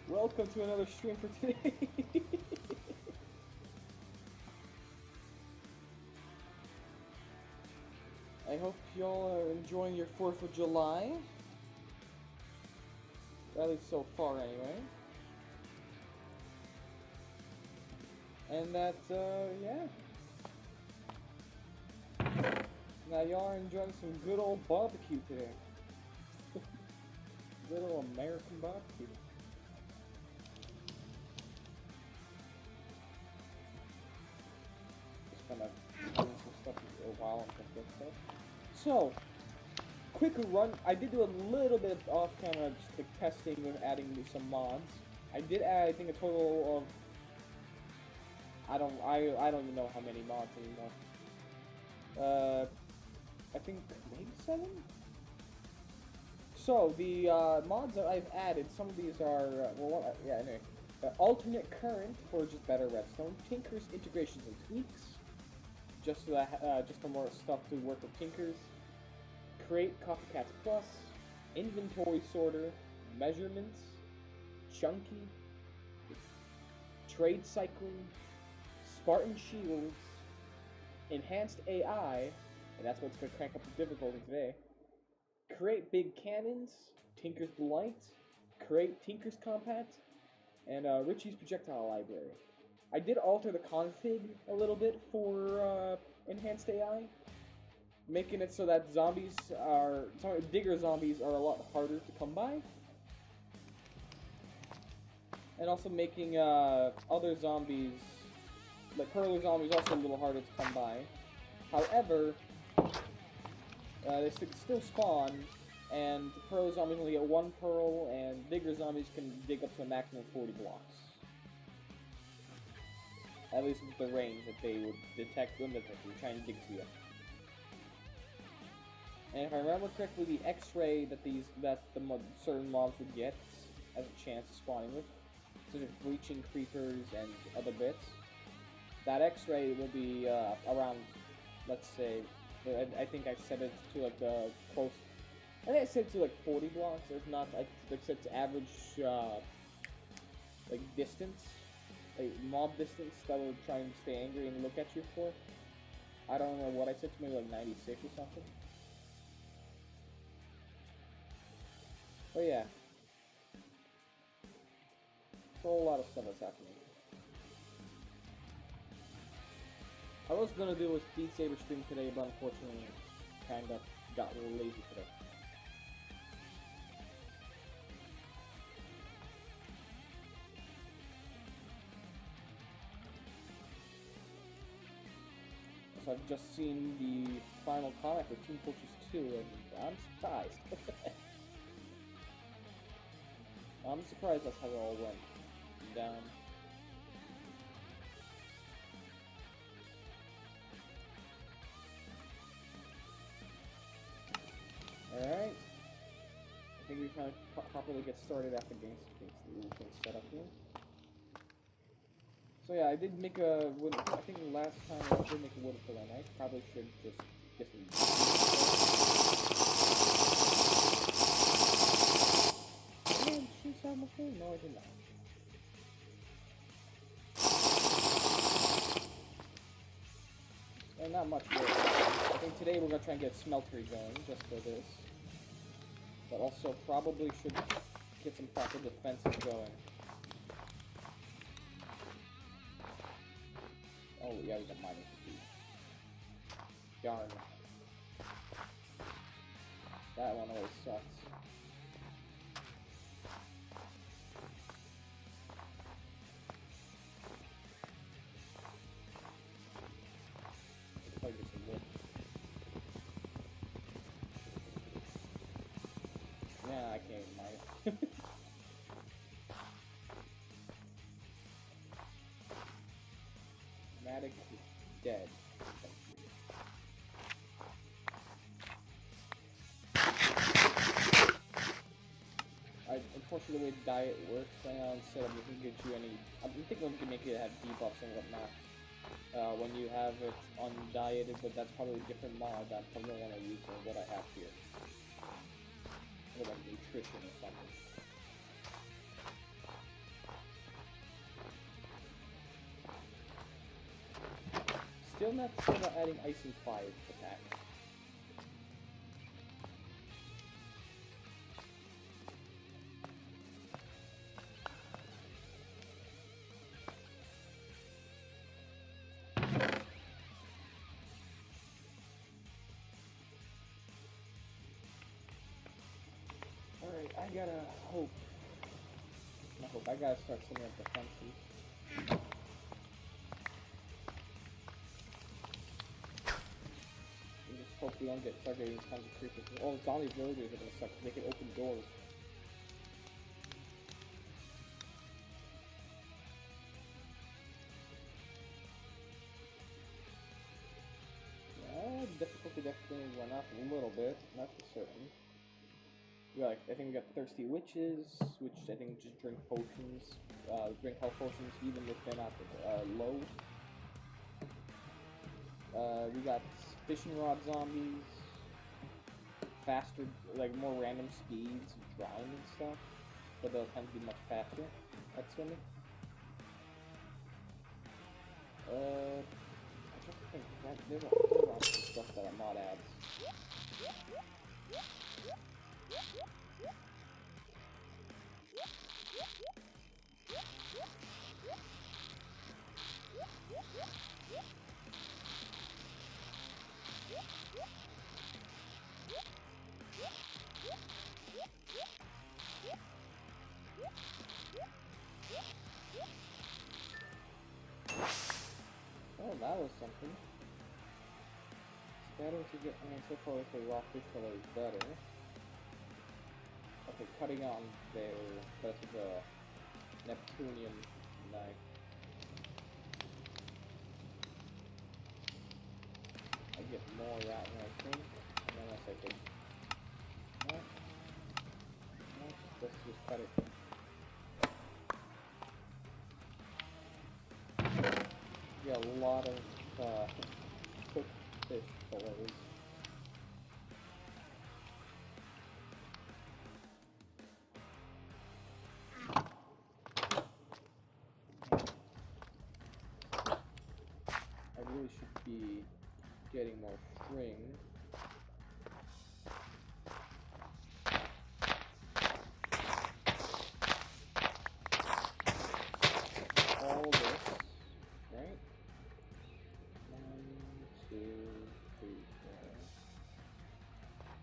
Welcome to another stream for today. I hope y'all are enjoying your 4th of July. At least so far, anyway. And that, yeah. Now y'all are enjoying some good old barbecue today. Good old American barbecue. Just kind of doing some stuff for a while and stuff. So, quick run. I did do a little bit of off-camera just like testing with adding some mods. I did add, I think, a total of I don't even know how many mods anymore. I think maybe 7. So the mods that I've added, some of these are yeah. Anyway, alternate current for just better redstone, Tinker's integrations and tweaks, just for more stuff to work with Tinkers. Create Copycats Plus, inventory sorter, measurements, chunky, trade cycling, Spartan shields, enhanced AI, and that's what's going to crank up the difficulty today. Create big cannons, Tinker's Delight, create Tinker's Compact, and Richie's projectile library. I did alter the config a little bit for enhanced AI, making it so that digger zombies are a lot harder to come by, and also making other zombies, like hurler zombies, also a little harder to come by. However, they still spawn, and hurler zombies only get 1 pearl, and digger zombies can dig up to a maximum of 40 blocks. At least with the range that they would detect when they're trying to dig to you. And if I remember correctly, the X-ray that certain mobs would get as a chance of spawning with, such as breaching creepers and other bits, that X-ray will be around, let's say, I think I set it to like the close. I think I set it to like 40 blocks. If not, I set to average like distance, like mob distance that would try and stay angry and look at you for. I don't know what I set to, maybe like 96 or something. But yeah, a whole lot of stuff that's happening. I was gonna do a Beat Saber stream today, but unfortunately, kinda got a little lazy today. So I've just seen the final comic for Team Fortress 2, and I'm surprised. I'm surprised that's how it all went down. Alright. I think we can properly get started after getting things set up here. So yeah, I did make a wooden. I think last time I did make a wooden pillar, and I probably should just get some. Man, shoot out my thing? No, I did not. And not much more. I think today we're gonna try and get smeltery going just for this, but also probably should get some proper defenses going. Oh yeah, we got mining fatigue. Darn. That one always sucks. Probably get some wood. Yeah, I can't even mine. Matic is dead. Unfortunately, the way diet works right now, instead of it can get you any. I'm thinking we can make it have debuffs and whatnot when you have it undieted, but that's probably a different mod that I probably don't want to use than what I have here. Or like nutrition or something. still not sure about adding Icing 5 attack. Alright, I gotta hope. Not hope, I gotta start setting up defenses. And just hope we don't start getting tons of creepers. Oh, zombie villagers are gonna suck. They can open doors. Difficulty definitely went up a little bit, not for certain. I think we got Thirsty Witches, which I think just drink potions, drink health potions even if they're not low. We got Fishing Rod Zombies, faster, like more random speeds, drying and stuff, but they'll tend to be much faster at swimming. I don't think there's a whole lot of stuff that are mod adds. Oh, that was something. Better to get so far with the raw fish color is better. Okay, cutting on there. That's a Neptunian knife. I get more that one, I think. Unless I could. No. No, let's just cut it. Yeah, a lot of cooked fish fillets. I really should be getting more string. All this, right? 1, 2, 3, 4.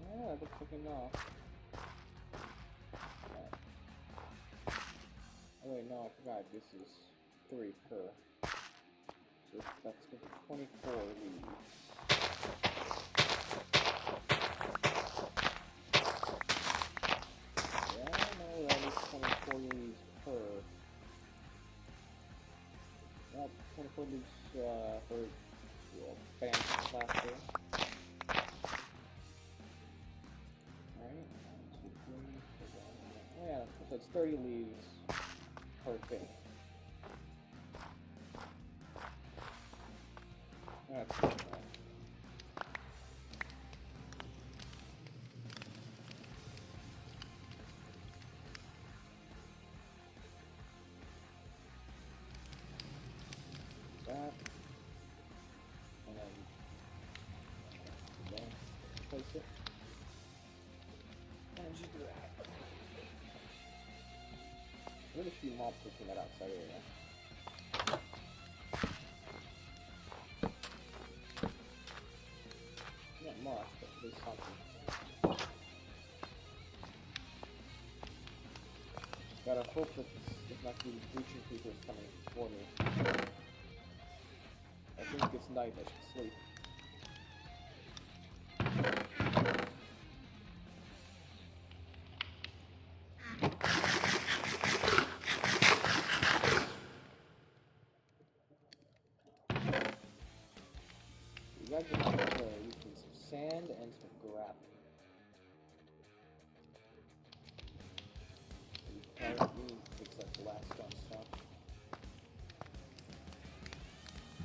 Yeah, that looks like enough. Oh wait, no, I forgot. This is 3 per. So that's 24 leaves. Yeah, no, that is 24 leaves per. Well, 24 leaves for band plaster. Alright, 1, 2, 3, 4, 1. Oh yeah, so it's 30 leaves per thing. That's good. That. And then place it. And just do that. There's a few mobs pushing that outside area. Not much, but there's something. Gotta hope that there's not these breaching creatures coming for me. I think it's night, I should sleep. You guys are not using some sand and some gravel. You need to fix that blackstone stuff.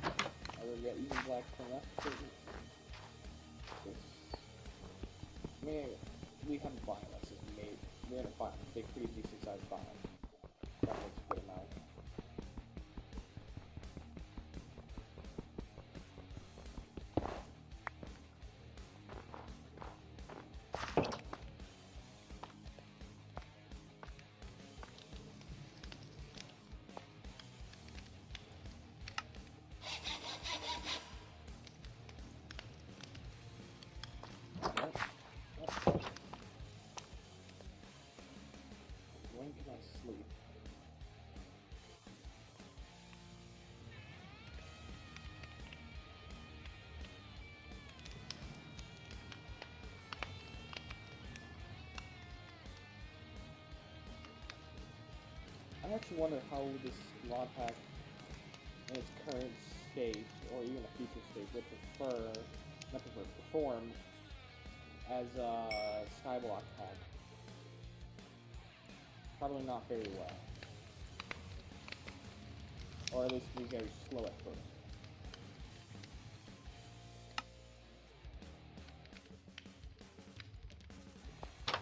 I will get even blackstone up. I mean, we haven't bought unless it's made. We haven't bought a big, pretty decent sized biome. That makes a good amount. Nice sleep. I actually wonder how this modpack in its current state, or even a future state, would perform as a skyblock pack. Probably not very well. Or at least be very slow at first.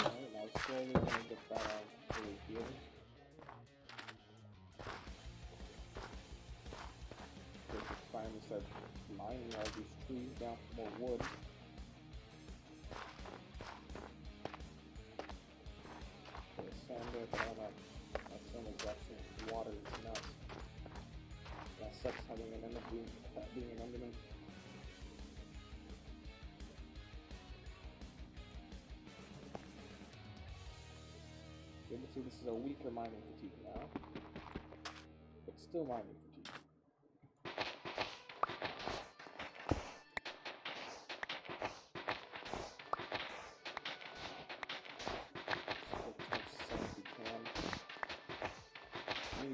Alright, now slowly we're gonna get that out over here. Finally start mining all these trees down for more wood. There's sand there, but I don't have my sand is actually water is nuts. That sucks having an end up being an enderman. You can see this is a weaker mining fatigue now, but still mining fatigue.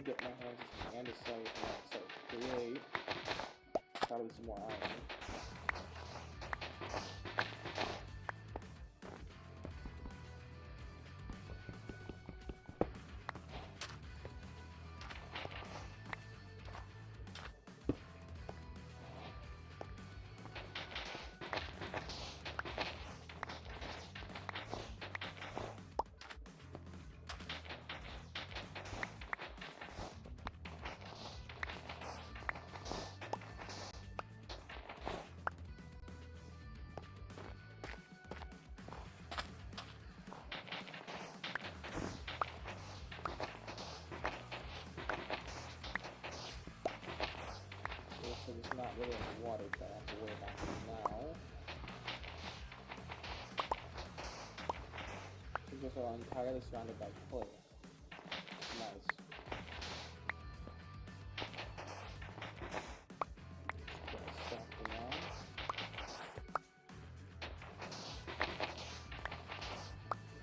Get my hands on andesite and start to create probably some more iron. So there's not really any water that I have to worry about now. These are entirely surrounded by clay. Nice.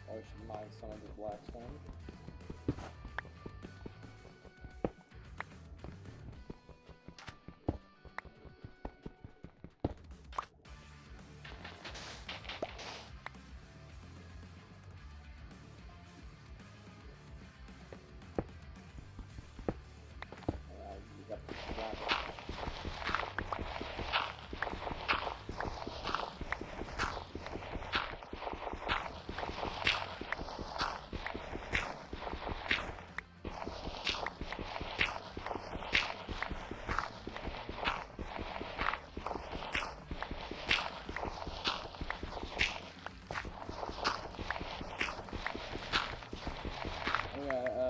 I should mine some of the blackstone.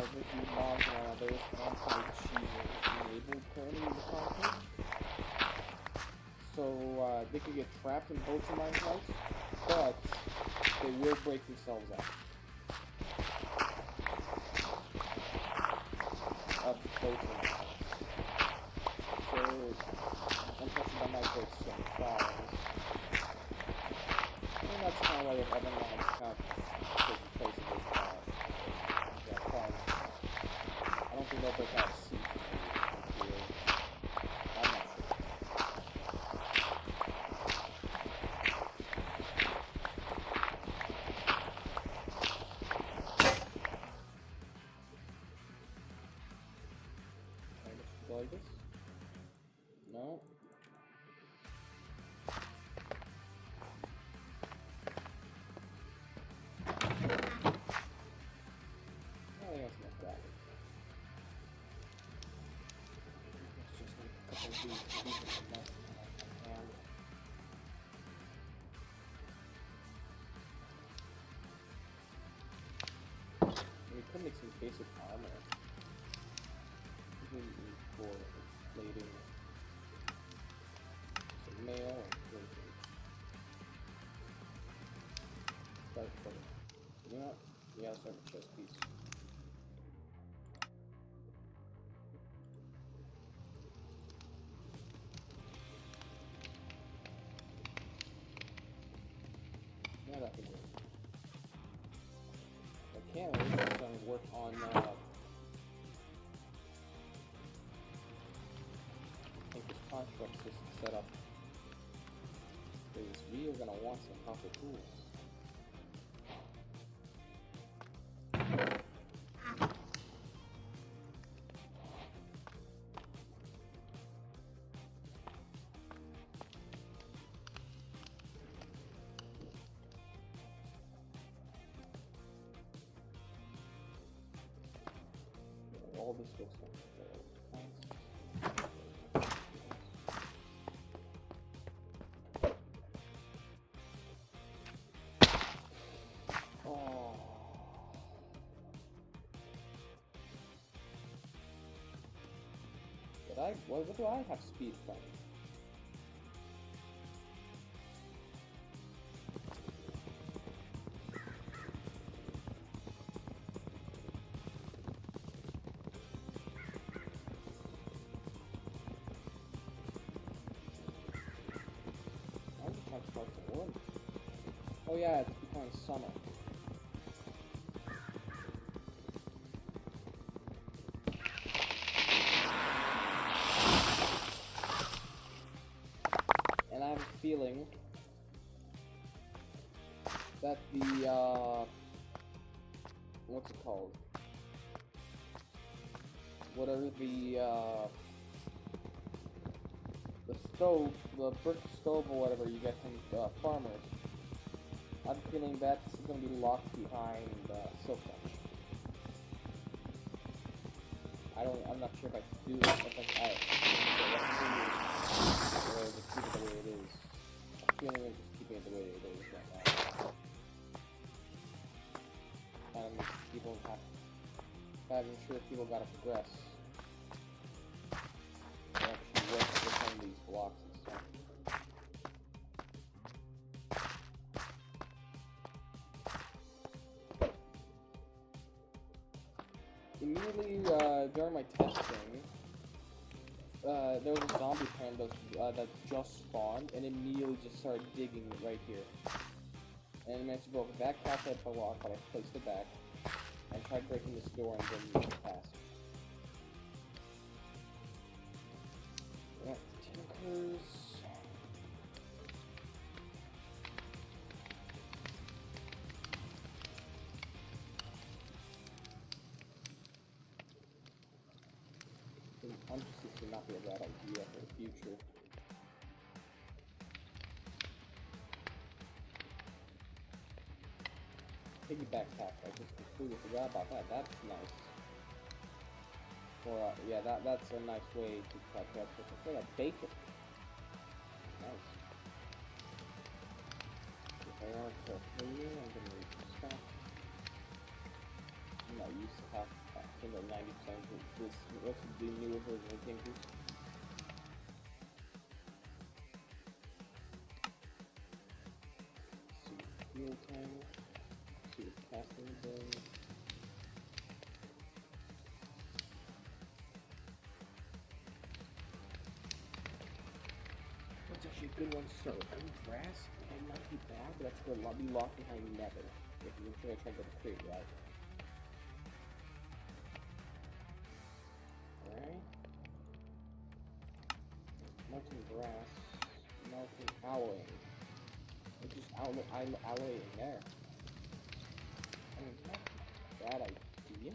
With these mobs and all, there's anti-cheating enabled currently in the content. So they can get trapped in boats and minecarts, but they will break themselves out of boats and minecarts. So unfortunately that might break some files. And that's kind of why you have other mods kind of taking place in those files. I don't think they'll break out C. I'm not sure. Can I just go like this? No. I think that's enough that. We could make some basic armor. We need for plating some mail and plating. Start from, you know what? Yeah, start with chest piece. What I can do. I can't wait to work on I think this construct system set up. Because we are gonna want some proper tools. All this looks like oh. What do I have speed from? Oh yeah, it's becoming summer. And I have a feeling that the, what's it called? Whatever the stove, the brick stove or whatever you get from farmers, I'm feeling that's going to be locked behind silk touch. I'm not sure if I can do it. If I or just keep it the way it is. I'm feeling like just keeping it the way it is right now. And people I'm sure people gotta progress. They actually work to become these blocks and stuff. Immediately during my testing, there was a zombie panda that just spawned and immediately just started digging right here. And I managed to broke that past that block, but I placed it back and tried breaking this door and then use it past. Yeah, tinkers. Consciousness would not be a bad idea for the future. Piggyback pack, I just completely forgot about that. That's nice. Or, yeah, that's a nice way to catch up with it. Like bacon. Nice. If I want to clean, I'm gonna use this stuff. I'm not used to have I think about 90% of this. What's the newer version of Tinkers? See fuel tank. See the casting bin. That's actually a good one. So, grass might not be bad, but that's going to be locked behind nether. If you're trying to get the crate right. Melting grass, melting alloy. It's just alloy in there. I mean, it's not a bad idea.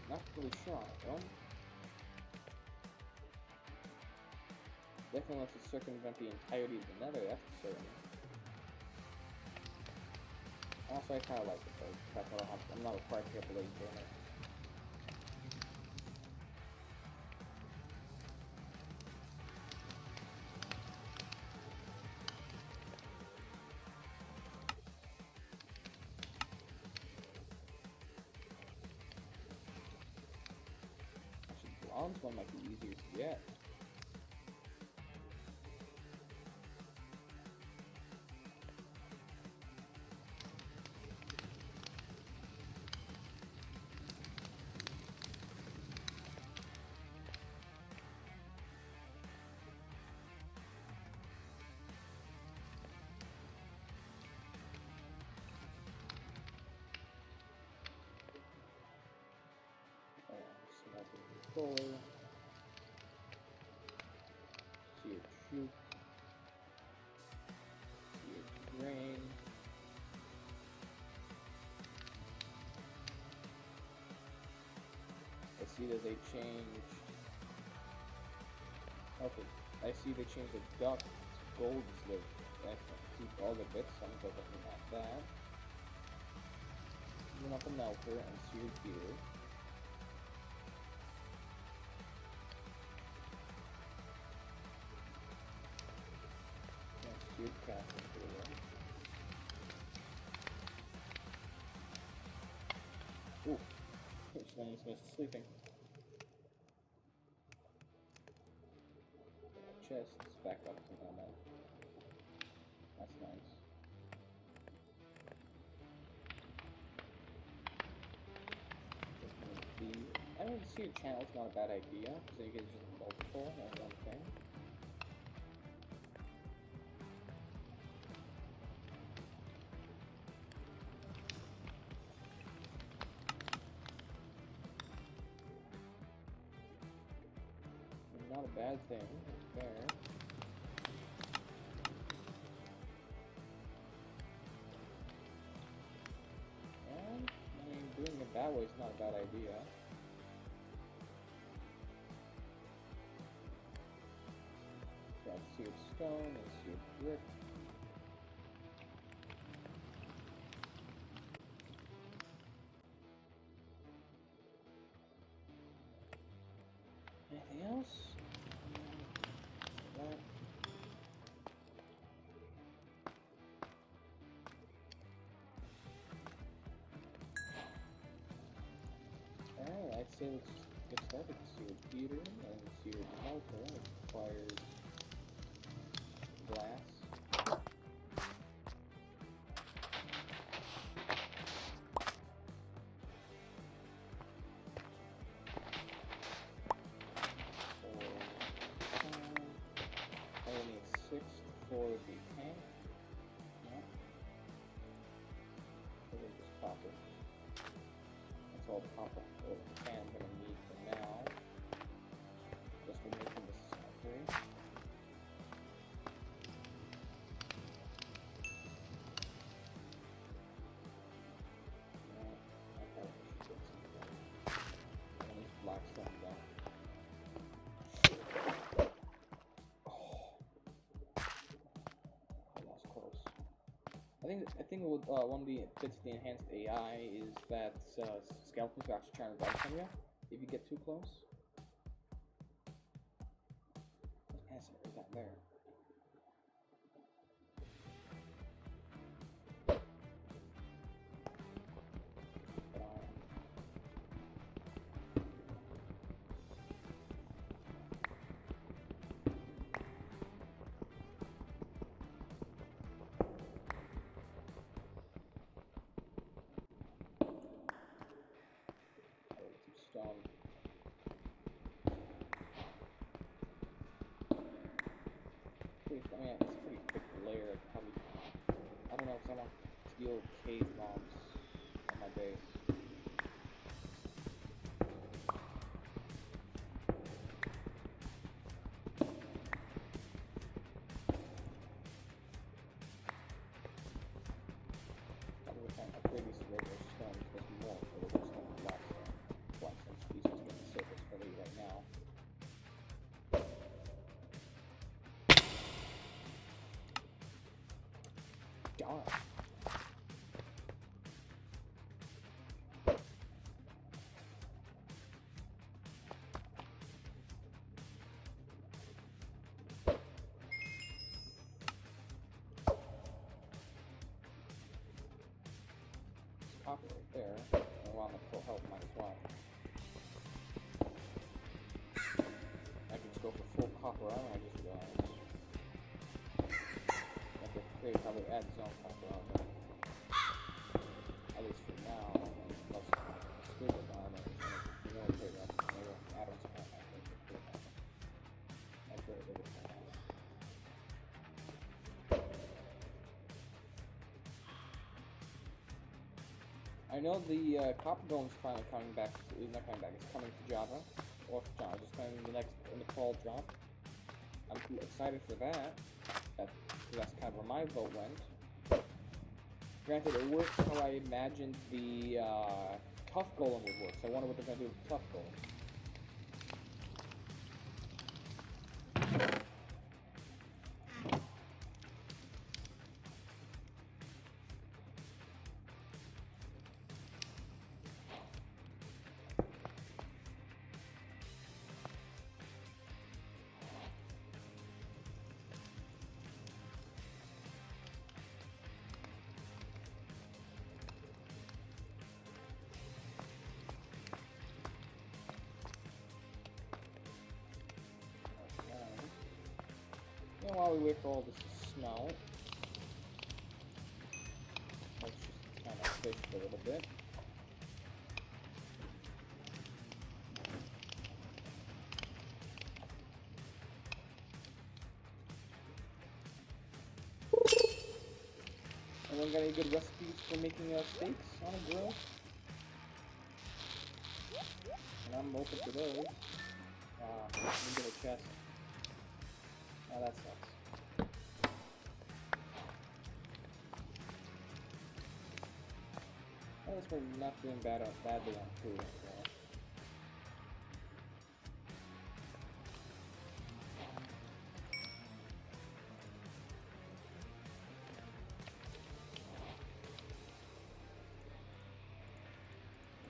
Not really sure on it, though. Definitely lets it circumvent the entirety of the nether, that's for certain. Also, I kind of like it though. I'm not required to get the laser in it. Bronze one might be easier to get. controller. Seared troop. Seared grain. I see that they changed. Okay, I see they changed the duck to gold slip. I can keep all the bits. I'm going to have that. You want the melter and seared beer. And seared crafting beer. Ooh, someone's missed sleeping. Chests back up to normal. That's nice. I mean, see your channel's not a bad idea, because then you can just multiple on one thing. Not a bad thing, it's fair. And, I mean, doing it that way is not a bad idea. Got seared stone and seared brick. Anything else? That. Alright, I'd say let's get started. Seared beater and seared melter requires glass. I need 6 for the tank. No. So we're just copper. That's all the copper or the can I'm gonna need for now. Just for making this factory. I probably should get some of these black stuff down. I think one of the bits of the enhanced AI is that skeletons are actually trying to run from you if you get too close. There's right down there. Stone. It's a pretty thick layer. Probably, I don't know if I want steel cave bombs on my base. Probably trying to upgrade these regular stones because more regular stone and black stone. Black stone species getting the surface for me right now. Darn. Copper right there. I want the full health, might as well. I can just go for full copper armor, I just realized. I could create probably add some copper armor. At least for now, unless squiggle armor is more trade up. Maybe add-ons can't actually trade up. That's very big. I know the copper golem's finally coming back. It's not coming back. It's coming to Java, Or John, just playing the next in the fall drop. I'm excited for that. That's kind of where my vote went. Granted, it works how I imagined the Tough Golem would work, so I wonder what they're going to do with the Tough Golem. And while we wait for all this to snow, let's just kind of fish a little bit. Anyone got any good recipes for making steaks on a grill? And I'm open to those. Let me get a chest. Oh, that sucks. At least we're not doing badly on food. So.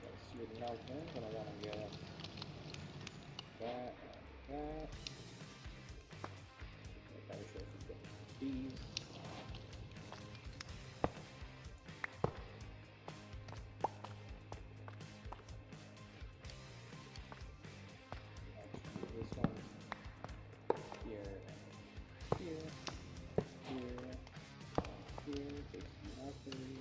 Let's see what melting. But I want to get that. Probably should have get these. Actually, this one here, here, takes nothing.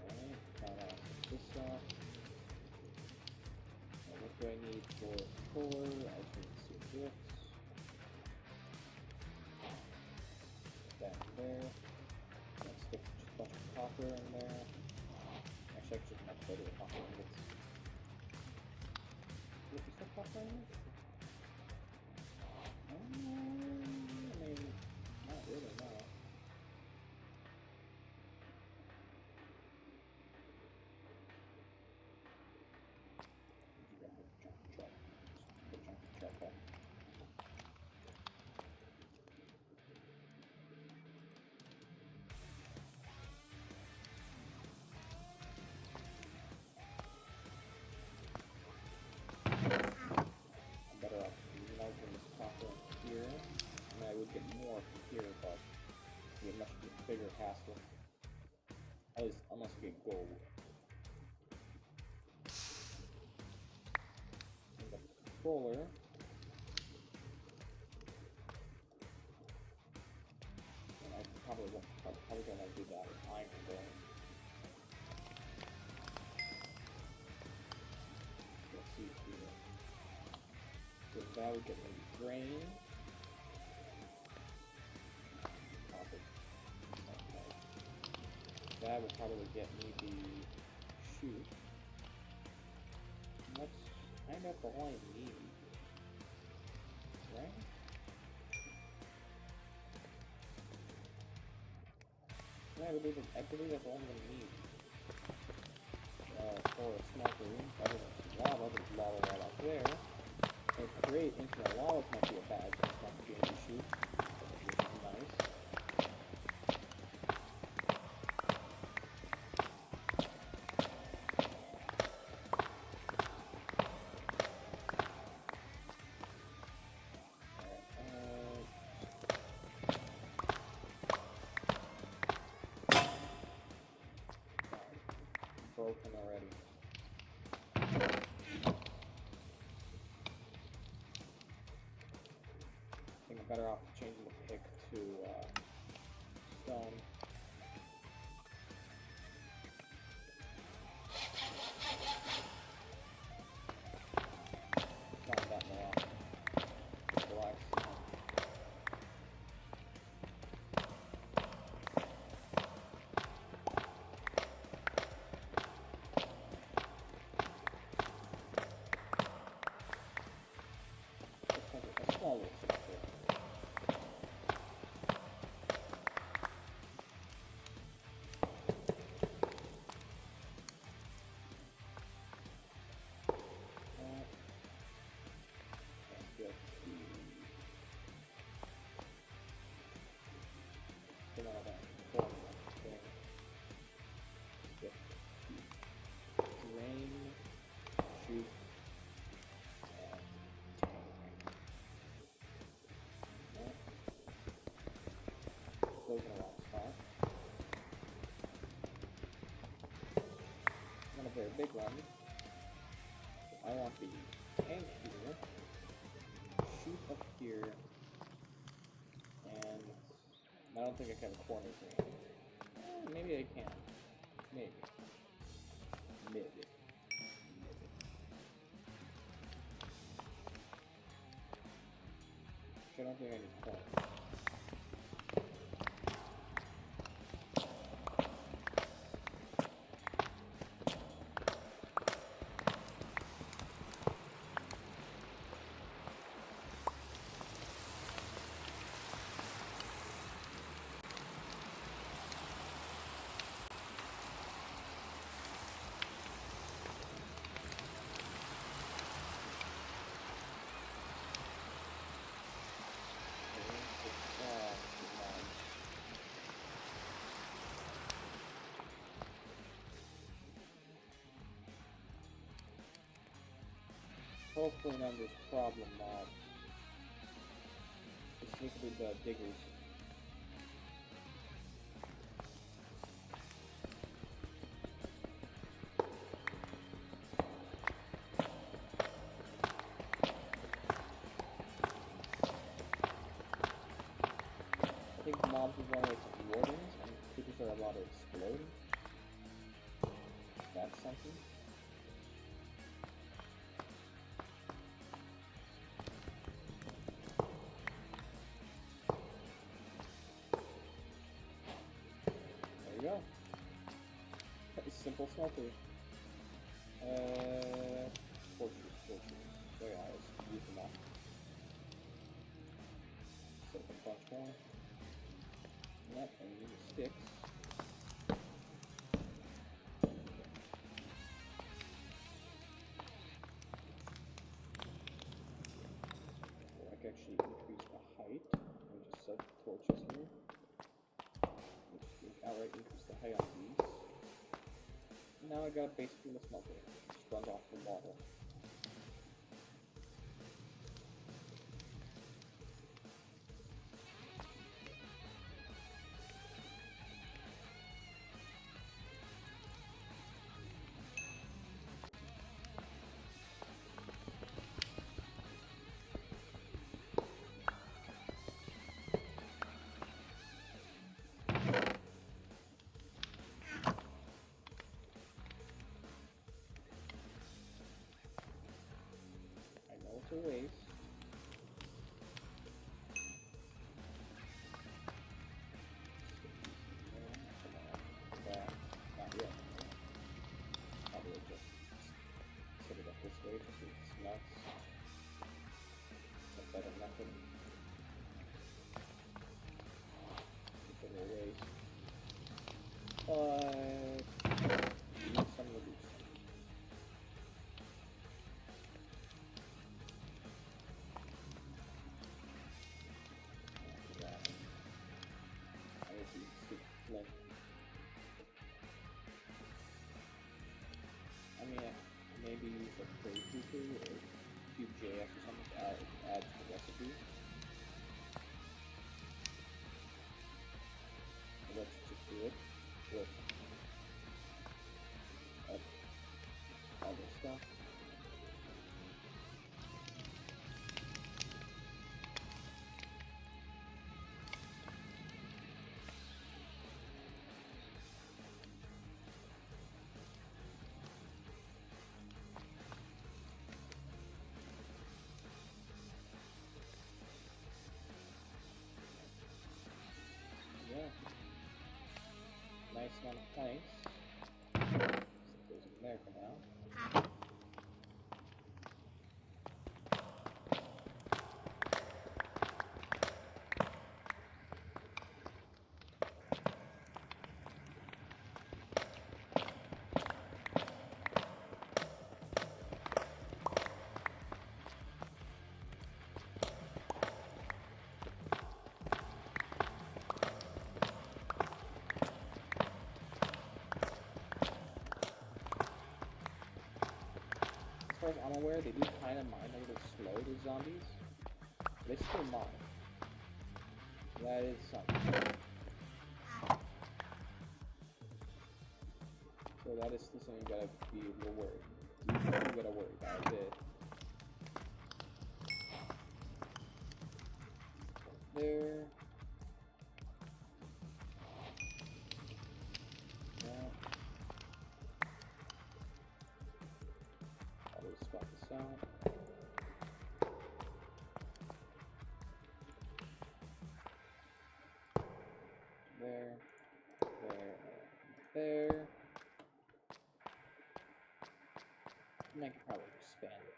Alright, now this off. What do I need for solar? I can see this. That there. Let's stick just a bunch of copper in there. Actually, I should much better with copper ingots. Is there copper in it? I mean, not really, no. I would get more from here, but it would be a much bigger hassle. At least, unless you get gold. And the controller. And I probably gonna do that with iron though. Let's see here. So that would get me grain. That will probably get me the shoot. And that's kind of all I need. Right? Yeah, I believe that's all I'm gonna need. For a smelter room, other than lava, there's lava right out there. So create infinite lava might be a bad thing, not to be able to shoot. Which is nice. Broken already. I think I'm better off changing the pick to goes in the wrong spot. Not a very big one. I want the tank here. Shoot up here. And I don't think I can have a corner thing. Maybe I can. Maybe. Maybe. I don't think I need corner. Hopefully none of this problem mob. This needs to be the diggers. I think mobs is one way to wardens, and creatures are allowed to explode. That's something. There you go. Simple smelter. Torches. There you go, let's use them all. Set up a bunch more. Yep, and we need sticks. So I can actually increase the height. Let me just set torches here. Outright increase the height on these. Now I got basically the smelter. Just runs off the water. To waste. Not yet. Probably just set it up this way to see if it's nuts. That's better than nothing. Keep it a waste. Need some reduce. I mean, maybe use a trade feature or Cube.js or something to add to the recipe. So let's just do it with all this stuff. Nice amount of planks. Set those in there for now. As far as I'm aware, they do kind of mine a little slow, the zombies. They still mine. That is something. that is still something you gotta be a little worried. You gotta worry about it. There. I'll just spot this out. There. There. And I can probably expand it.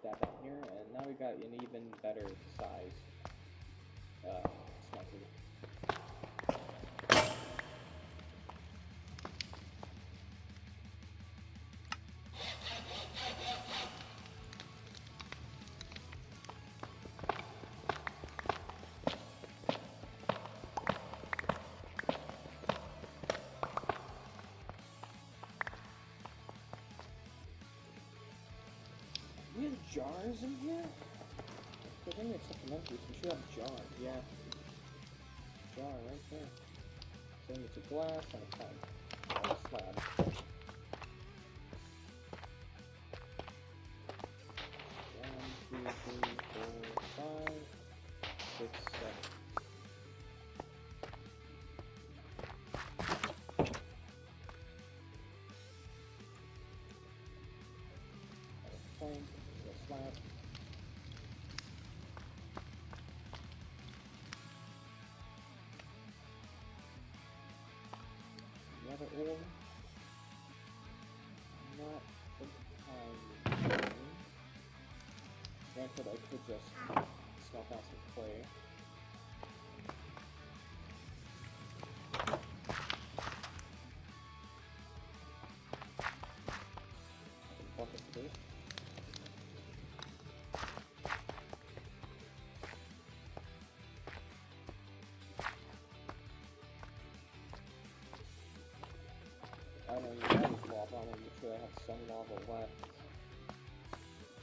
That down here, and now we got an even better size smelter. We have jars in here? I think it's supplementary, so we should have jars, yeah. Jar right there. So it's a glass and a pipe. And a slab. 1, 2, 3, 4, 5, 6, 7. Plank, a slab. Another ore. Not the time. Granted, I could just smelt out some clay. Bucket for this. I don't even have this lava, I'm gonna make sure I have some lava left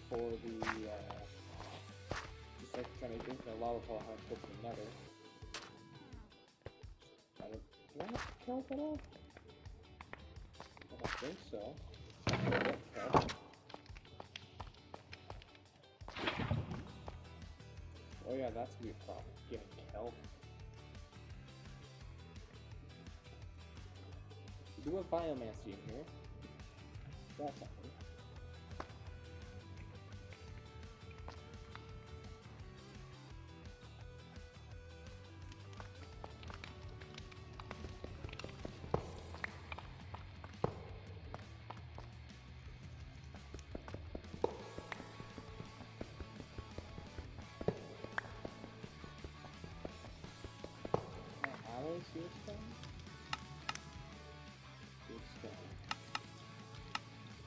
for the, just like trying to get infinite lava power how to go to the nether. Do I have to kill that off? I don't think so. Oh yeah, that's gonna be a problem, getting kelp. We do have biomancy in here. That's something. Alloy seal stone? Seal stone.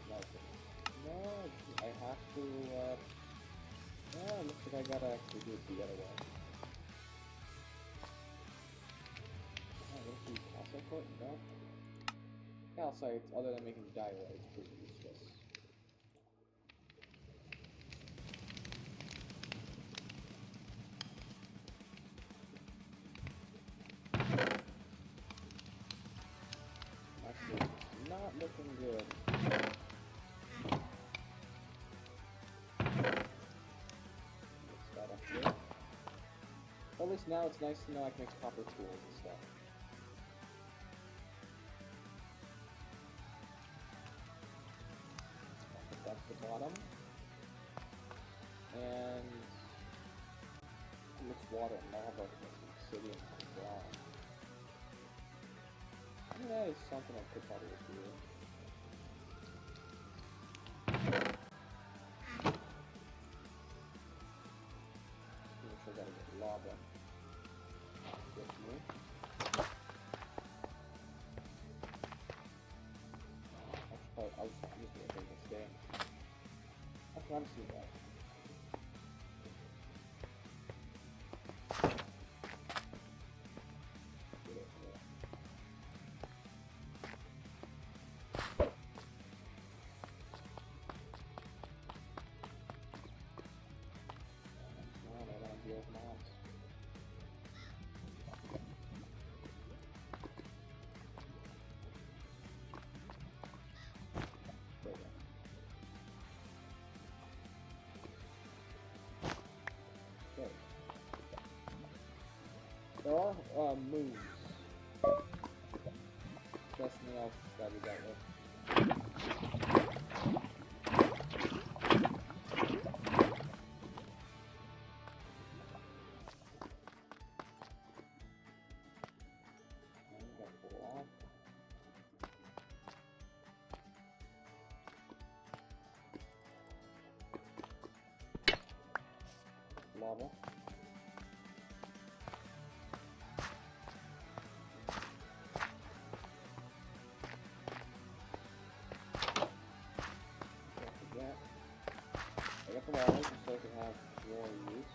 Like it. No, I have to, looks like I gotta actually do it the other way. Oh, what do you calcite for it? No. Calcite, other than making diorite, is pretty useless. looking good. Let's start up here. At least now it's nice to know I can make copper tools and stuff. I'll put that to the bottom. And mix water and lava with obsidian and ground. I mean, that is something I could probably do. Make sure I gotta get lava. With me. I'll just use it for this day. Okay, I'm seeing that. There are moves. That's something else that we got with. Lava. I got the water just so I can have more use.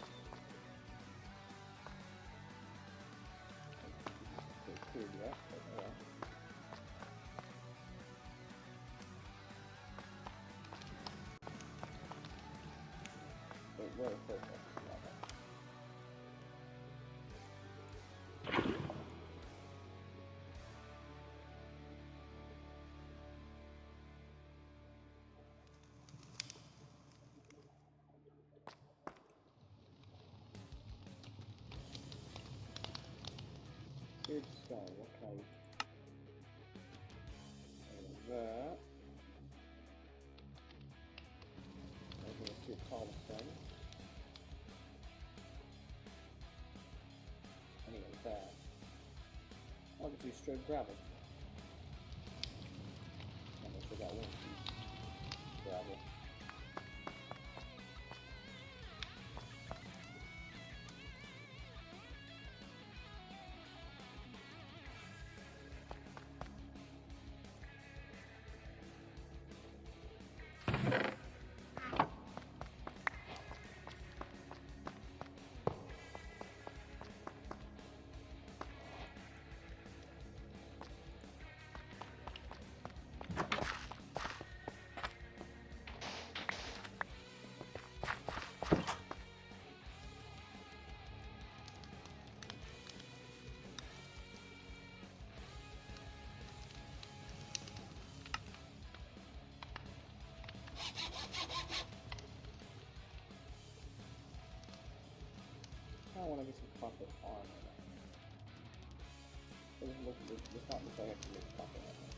It's pretty good, but yeah. But where the fuck is lava? Seared stone, okay. And that. I'm going to see a cobblestone. I need that. I'll just use straight gravel. I'm going to put that one piece. Gravel. I want to get some copper armor. It doesn't look, it's not look like I can make copper armor.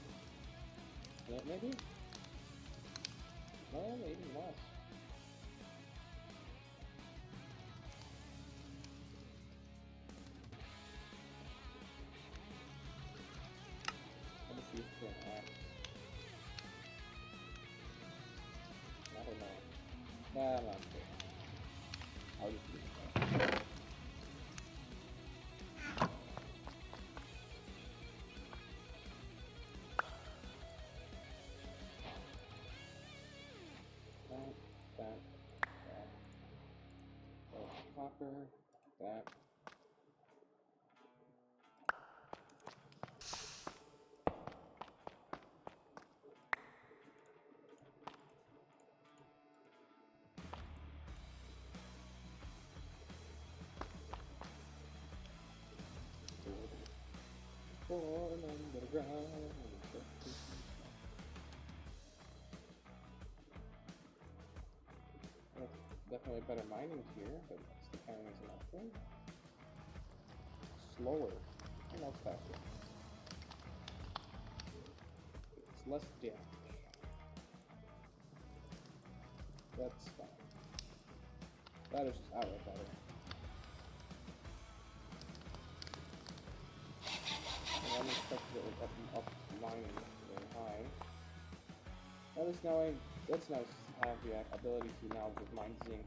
Yeah, maybe? No, maybe less. I'll just use it for an axe. I don't know. Nah, I'm not sure. I'll just use it. That. Copper, that. Born underground. Really better mining here, but still kind of isn't nothing. Slower. And that's faster. It's less damage. That's fine. That is just outright better. And I'm expecting it up mining really high. At least now it's nice to have the ability to now just mine zinc.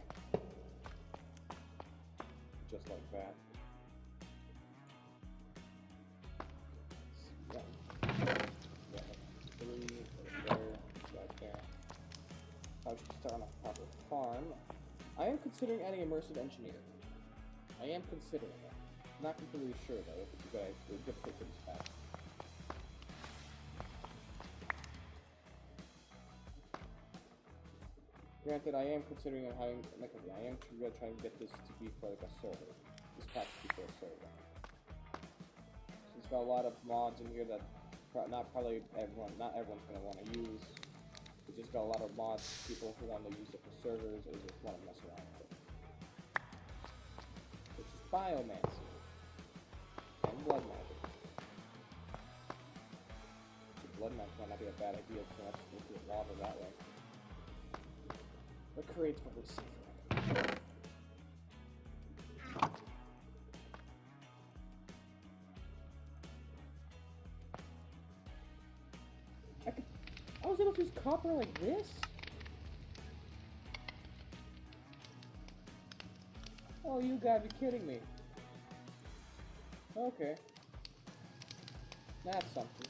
Just like that. Yeah, 3, there, right there. I should start on a proper farm. I am considering adding immersive engineering. I am considering it. Not completely sure though if it's a good fit for this pack. Granted, I am considering having, like, I am really trying to get this to be for like a server. This pack to be for a server. So it's got a lot of mods in here that not everyone's gonna want to use. It's just got a lot of mods, people who want to use it for servers or just want to mess around with it. Which is biomancy and blood magic. Blood magic might not be a bad idea, so let's go through lava that way. But create's probably safer. I was able to use copper like this? Oh, you gotta be kidding me. Okay. That's something.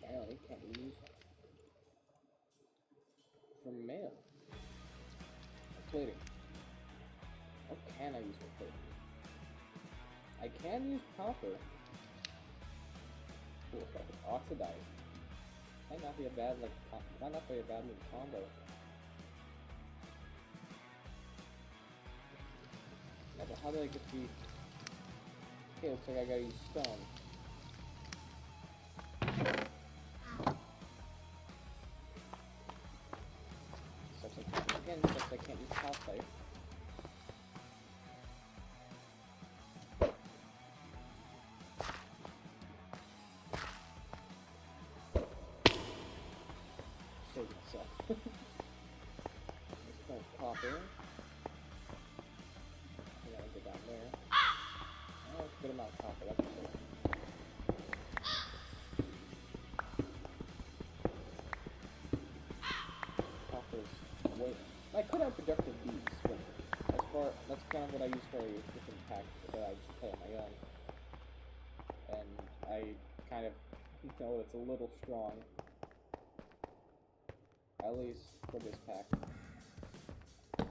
Apparently can't use for mail. Plating. What can I use for plating? I can use copper. Cool, if I could oxidize. Might not be a bad little combo. Yeah, but how do I get the? Okay, looks like I gotta use stone. Again, since I can't use calcite. Save myself. Let's put copper. I gotta get down there. Oh, that's a good amount of copper, that's cool. Copper's way. I could have productive bees, but that's kind of what I use for a different pack that I just play on my own. And I kind of know it's a little strong. At least for this pack. It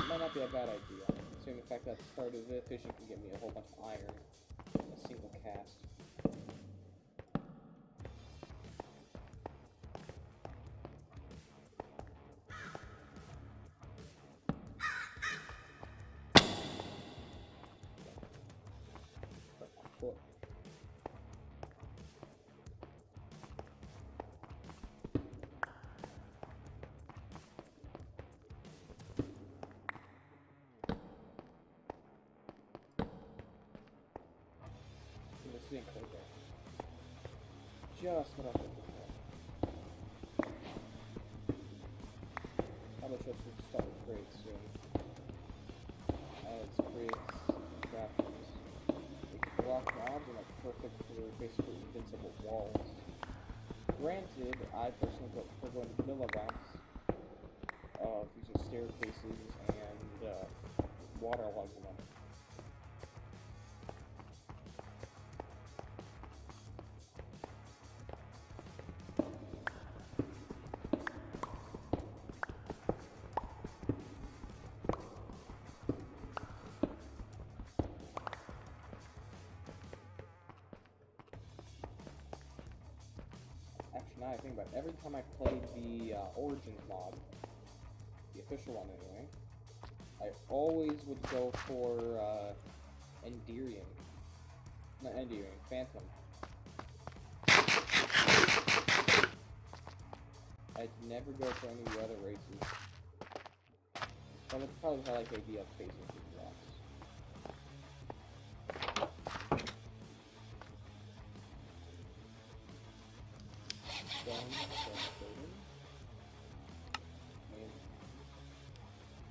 might not be a bad idea, considering the fact that part of the fishing can get me a whole bunch of iron in a single cast. Zinc right there. Just what I was looking for. Probably should start with crates soon. As crates, contraptions. We can block mobs and like perfect for basically invincible walls. Granted, I personally prefer going to vanilla routes of using staircases and waterlogging them. Actually, now I I think about it, every time I played the Origins mod, the official one anyway, I always would go for Phantom. I'd never go for any of the other races. So that's probably how I like the idea of facing through blocks.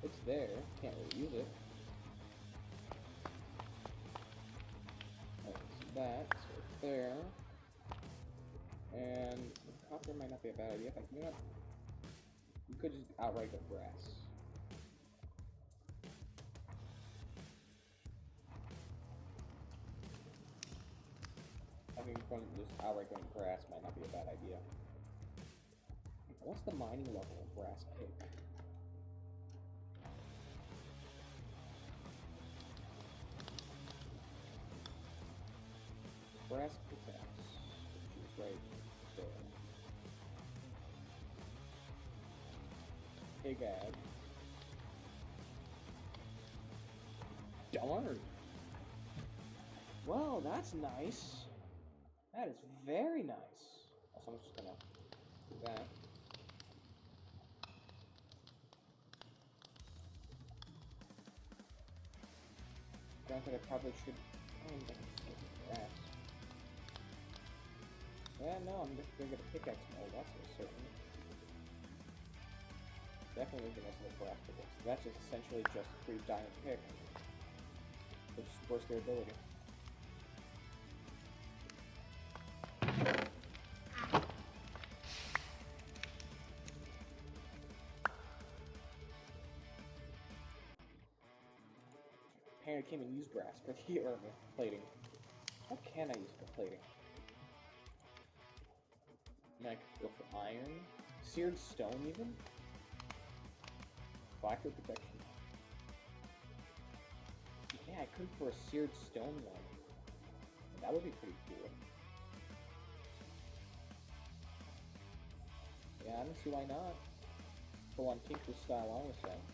It's there, can't really use it. That, so it's there. And the copper might not be a bad idea, but you know what? You could just outright go grass. I think just outright going grass might not be a bad idea. What's the mining level of grass pig? Brass pickaxe, which is right there. Pig ad. Darn! Well, that's nice. That is very nice. Also, I'm just gonna do that. Granted, I probably should. Grass. Yeah, no, I'm just gonna get a pickaxe mold, that's for certain. Definitely anything else in the craft pickaxe. That's just essentially just a free diamond pick. Which supports their ability. Apparently I can't even use brass for the plating. What can I use for plating? I mean, I could go for iron. Seared stone, even? Fire protection. Yeah, I could for a seared stone one. That would be pretty cool. Yeah, I don't see why not. Full on Tinker style, I was saying.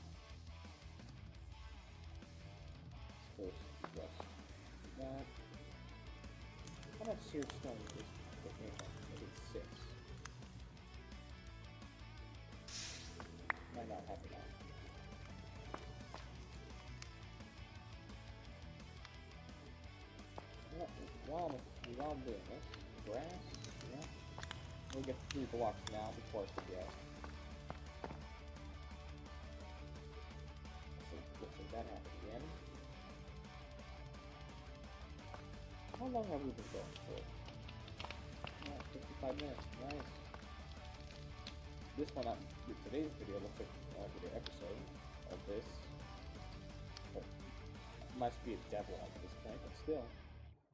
First, yes. That. How much seared stone is this? Maybe 6. Might not have enough. While I'm doing this, grass, yeah. We'll get 3 blocks now before I forget. So that happen again. How long have we been going for? 55 minutes, nice. This one, today's video looks like video episode of this. But it must be a devil at this point, but still.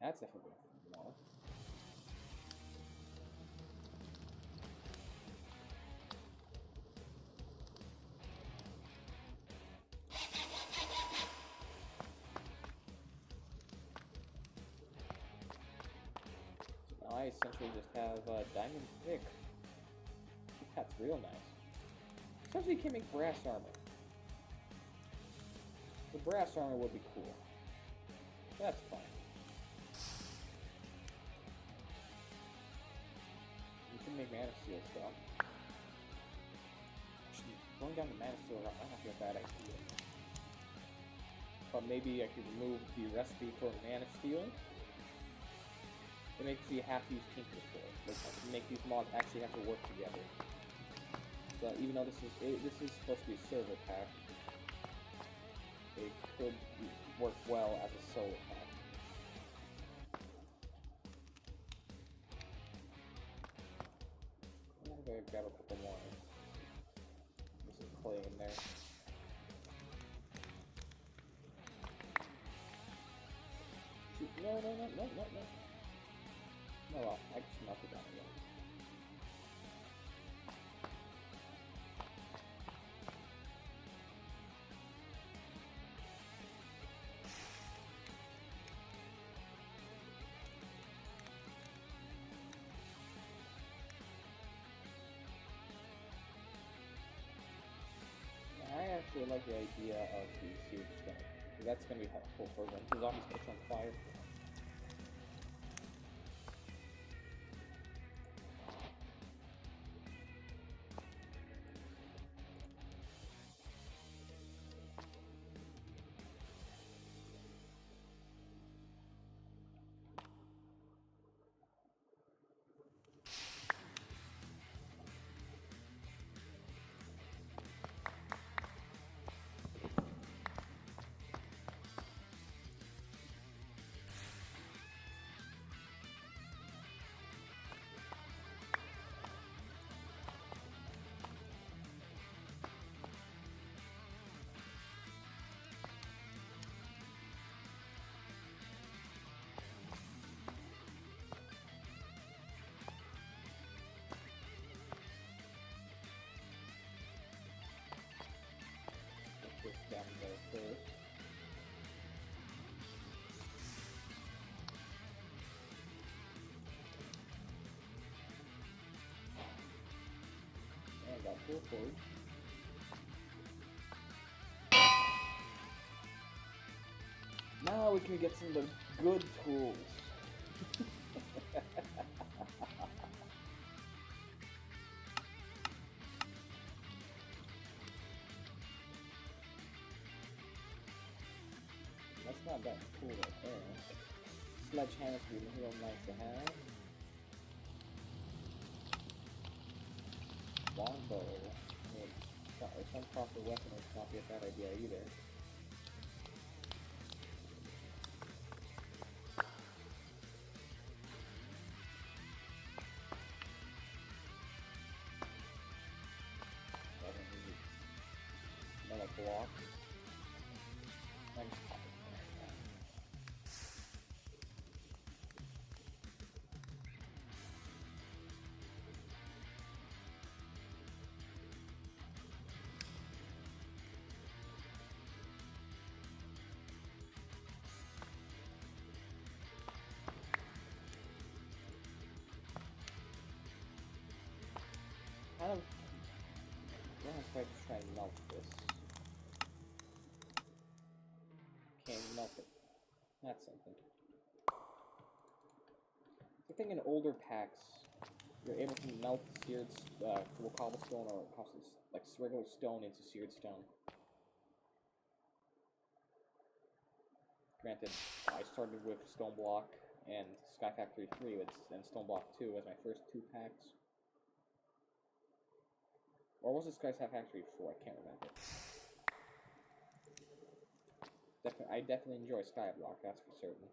That's definitely more. So now I essentially just have a diamond pick. That's real nice. Especially you can make brass armor. The brass armor would be cool. That's fine. You can make mana steel stuff. Actually, going down the mana steel route might not be a bad idea. But maybe I could remove the recipe for mana steel. It makes you have to use Tinker's for it. Like, make these mods actually have to work together. So even though this is supposed to be a server pack, it could work well as a solo pack. I've got to put them more. There's some clay in there. No. No, well, I just melted down again. like the idea of the seared stone. That's going to be helpful for when the zombies catch on fire. This down there first. And got full forward. Now we can get some of the good tools. That's not that cool right there. Sledgehammer's would be real nice to have. Longbow. I mean, some proper weapon would not be a bad idea either. Doesn't need another block. I just pop it there. Kind of, I'm gonna try and melt this. Can't melt it. That's something. I think in older packs, you're able to melt seared cobblestone or like regular stone into seared stone. Granted, I started with Stone Block and Sky Factory 3 and Stone Block 2 as my first 2 packs. Or was it Sky Factory 4? I can't remember. I definitely enjoy Skyblock, that's for certain.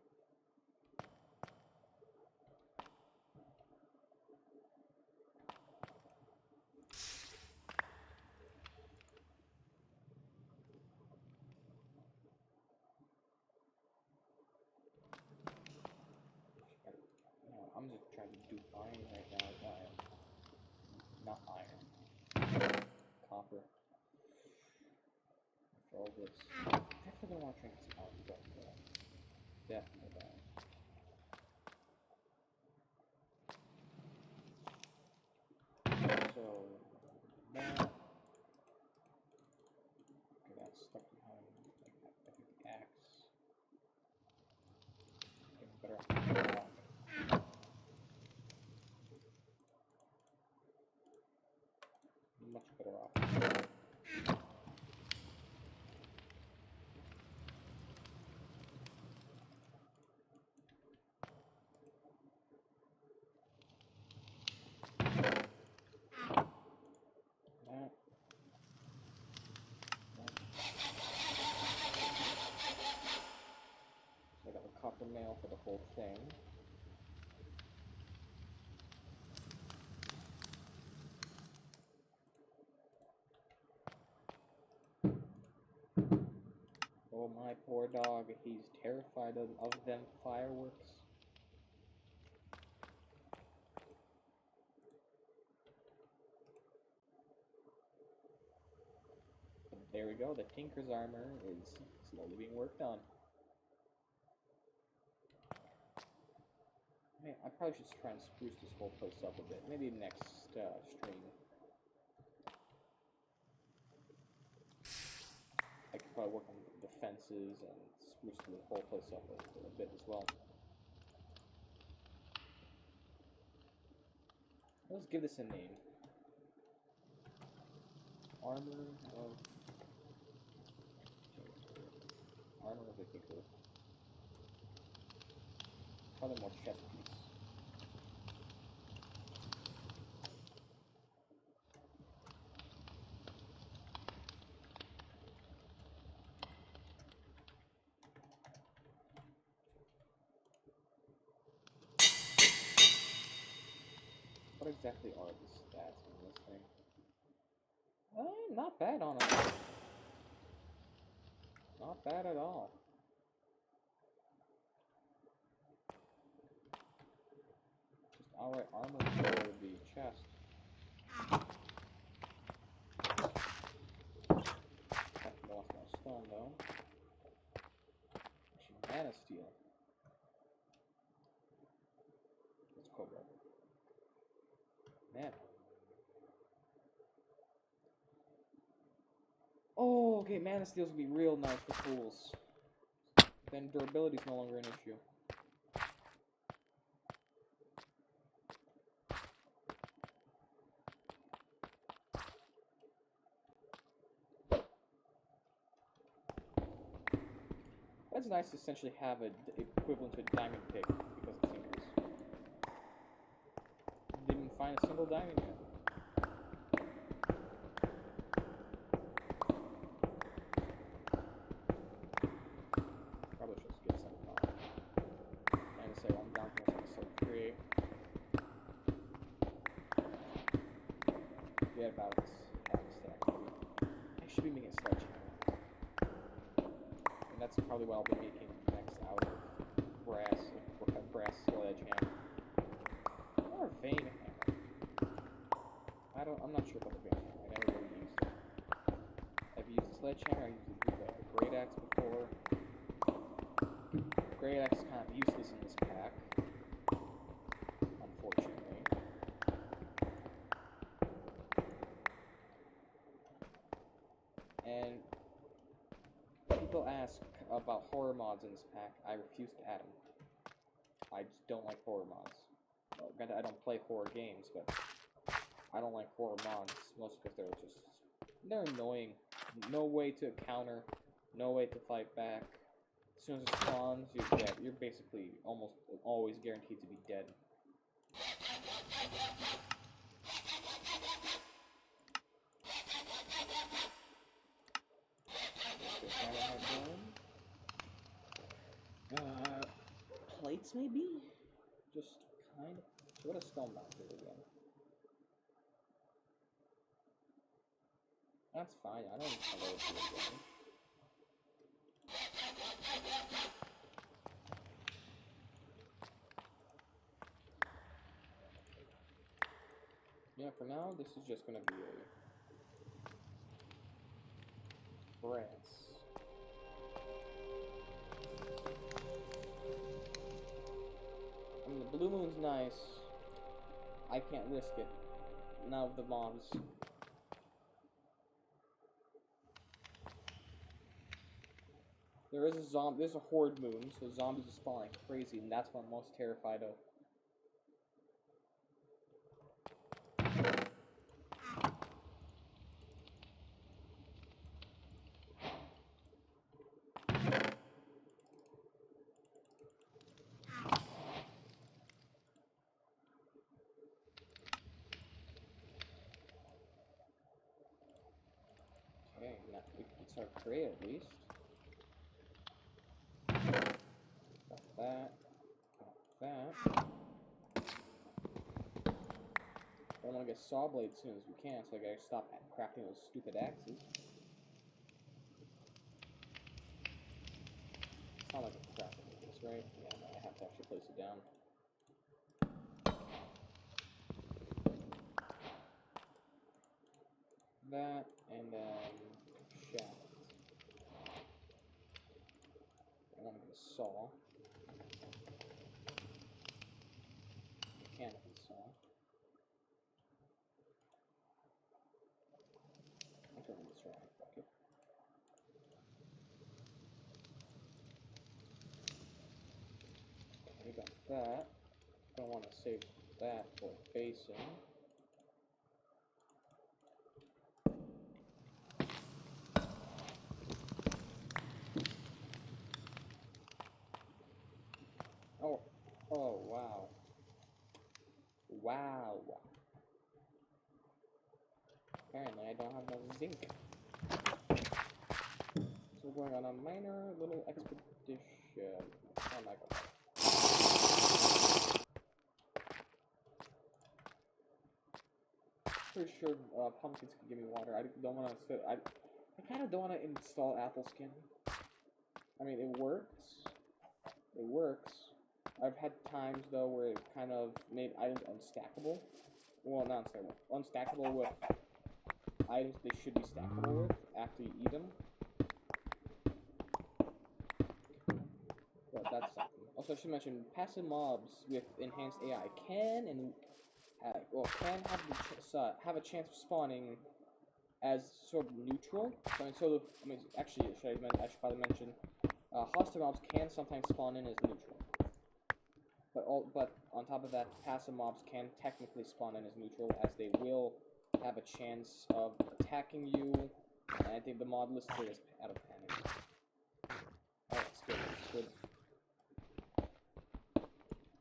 No, I'm just trying to do iron right now. Not iron. Copper. For all this. Definitely don't want to drink this out, but definitely don't. So that. Okay, that's stuck behind the axe. Getting better off. Much better off. So I got the copper nail for the whole thing. Oh, my poor dog, he's terrified of them fireworks. But there we go, the Tinker's armor is slowly being worked on. I probably should try and spruce this whole place up a bit. Maybe next stream. probably work on the fences and spruce the whole place up a bit as well. Let's give this a name. Armor of the Kicker. Probably more chest piece. What exactly are the stats on this thing? Not bad on it. Not bad at all. Just outright armor for the chest. Lost my stone though. Actually, mana steel. It's cobra. Man. Oh, okay, mana steel's gonna be real nice for fools. Then durability's no longer an issue. That's nice to essentially have an equivalent to a diamond pick because of tinkers. Didn't find a single diamond yet. Probably should get some and say I'm down here to start create. Forget about this hack stack. I should be making a sledgehammer. And that's probably what I'll be making next out of brass sledgehammer. Or a vein hammer. I'm not sure about the vein hammer. I never really used it. I've used the sledgehammer, I've used the great axe before. Great axe is kind of useless in this pack, unfortunately. And people ask about horror mods in this pack. I refuse to add them. I just don't like horror mods. Well, granted, I don't play horror games, but I don't like horror mods, mostly because they're annoying. No way to counter, no way to fight back. As soon as it spawns, you're dead. You're basically almost always guaranteed to be dead. Plates maybe? Just kind of. So what a stone mounted again. That's fine. I don't need to load it again. Yeah, for now, this is just gonna be a brass. I mean, the blue moon's nice. I can't risk it. Now the mobs. There's a horde moon, so zombies are spawning crazy, and that's what I'm most terrified of. Okay, now we can start creating at least. Got that. Got that. I want to get saw blades as soon as we can, so I gotta stop crafting those stupid axes. It's not like I'm crafting this, right? Yeah, no, I have to actually place it down. That, and then shaft. I want to get a saw. Mechanical saw. I'm turning this around. Okay. that. Don't want to save that for facing. Oh, oh, wow. Wow. Apparently I don't have enough zinc. So we're going on a minor little expedition. Oh my god. Pretty sure pumpkins can give me water. I don't want to. I kind of don't want to install apple skin. I mean, it works. It works. I've had times though where it kind of made items unstackable. Well, not unstackable. Unstackable with items they should be stackable with after you eat them. But that's something. Also, I should mention passive mobs with enhanced AI can have a chance of spawning as sort of neutral. So actually, I should probably mention hostile mobs can sometimes spawn in as neutral. But on top of that, passive mobs can technically spawn in as neutral, as they will have a chance of attacking you. And I think the mod listed it as out of panic. Oh, that's good. That's good.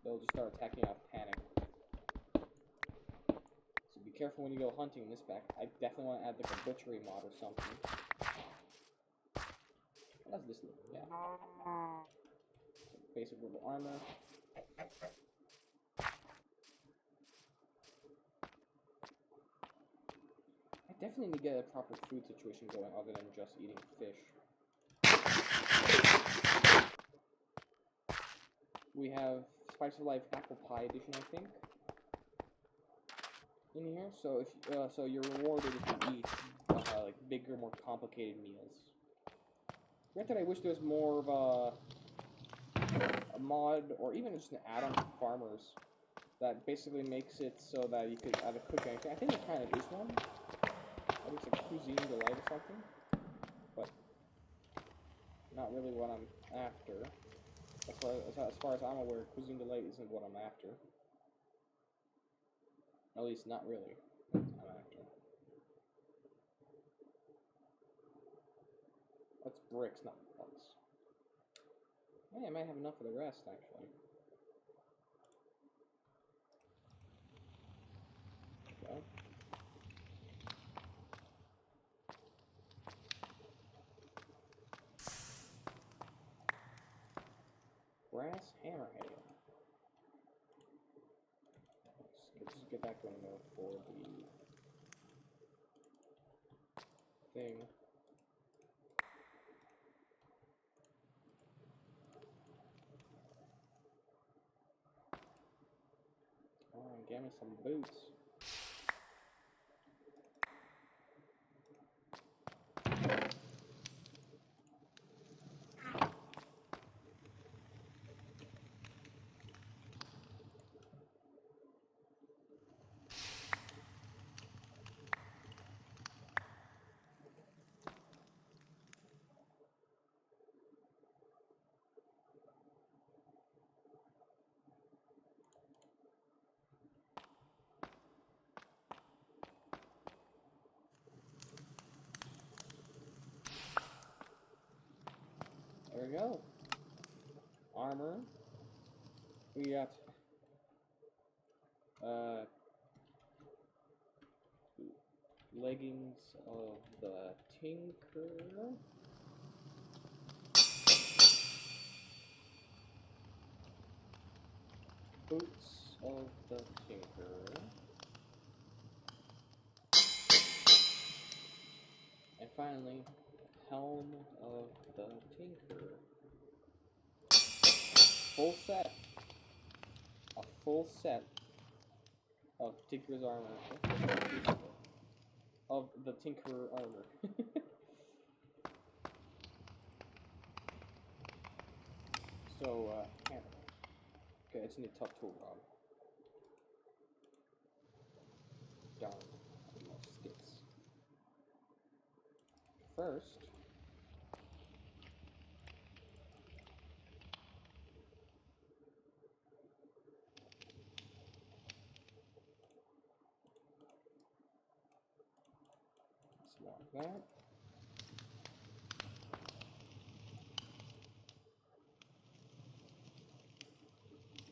They'll just start attacking out of panic. So be careful when you go hunting in this pack. I definitely want to add like a butchery mod or something. How does this look? Yeah. Basic little armor. I definitely need to get a proper food situation going other than just eating fish. We have Spice of Life Apple Pie Edition, I think, in here. So if so you're rewarded if you eat like bigger, more complicated meals. Granted, I wish there was more of a mod or even just an add-on for farmers that basically makes it so that you could either cook anything. I think there kind of is one. I think it's like Cuisine Delight or something, but not really what I'm after. As far as I'm aware, Cuisine Delight isn't what I'm after. At least, not really what I'm after. That's bricks, not blocks. Hey, I might have enough for the rest, actually. Okay. Brass hammerhead. Let's just get that going though for the thing. Oh, get me some boots. There we go. Armor. We got leggings of the Tinker. Boots of the Tinker. And finally, helm of the Tinker. Full set. A full set of Tinker's armor. Of the Tinker armor. So, hammer. Okay, it's need a tough tool, Rob. Darn. No sticks. First, Like that.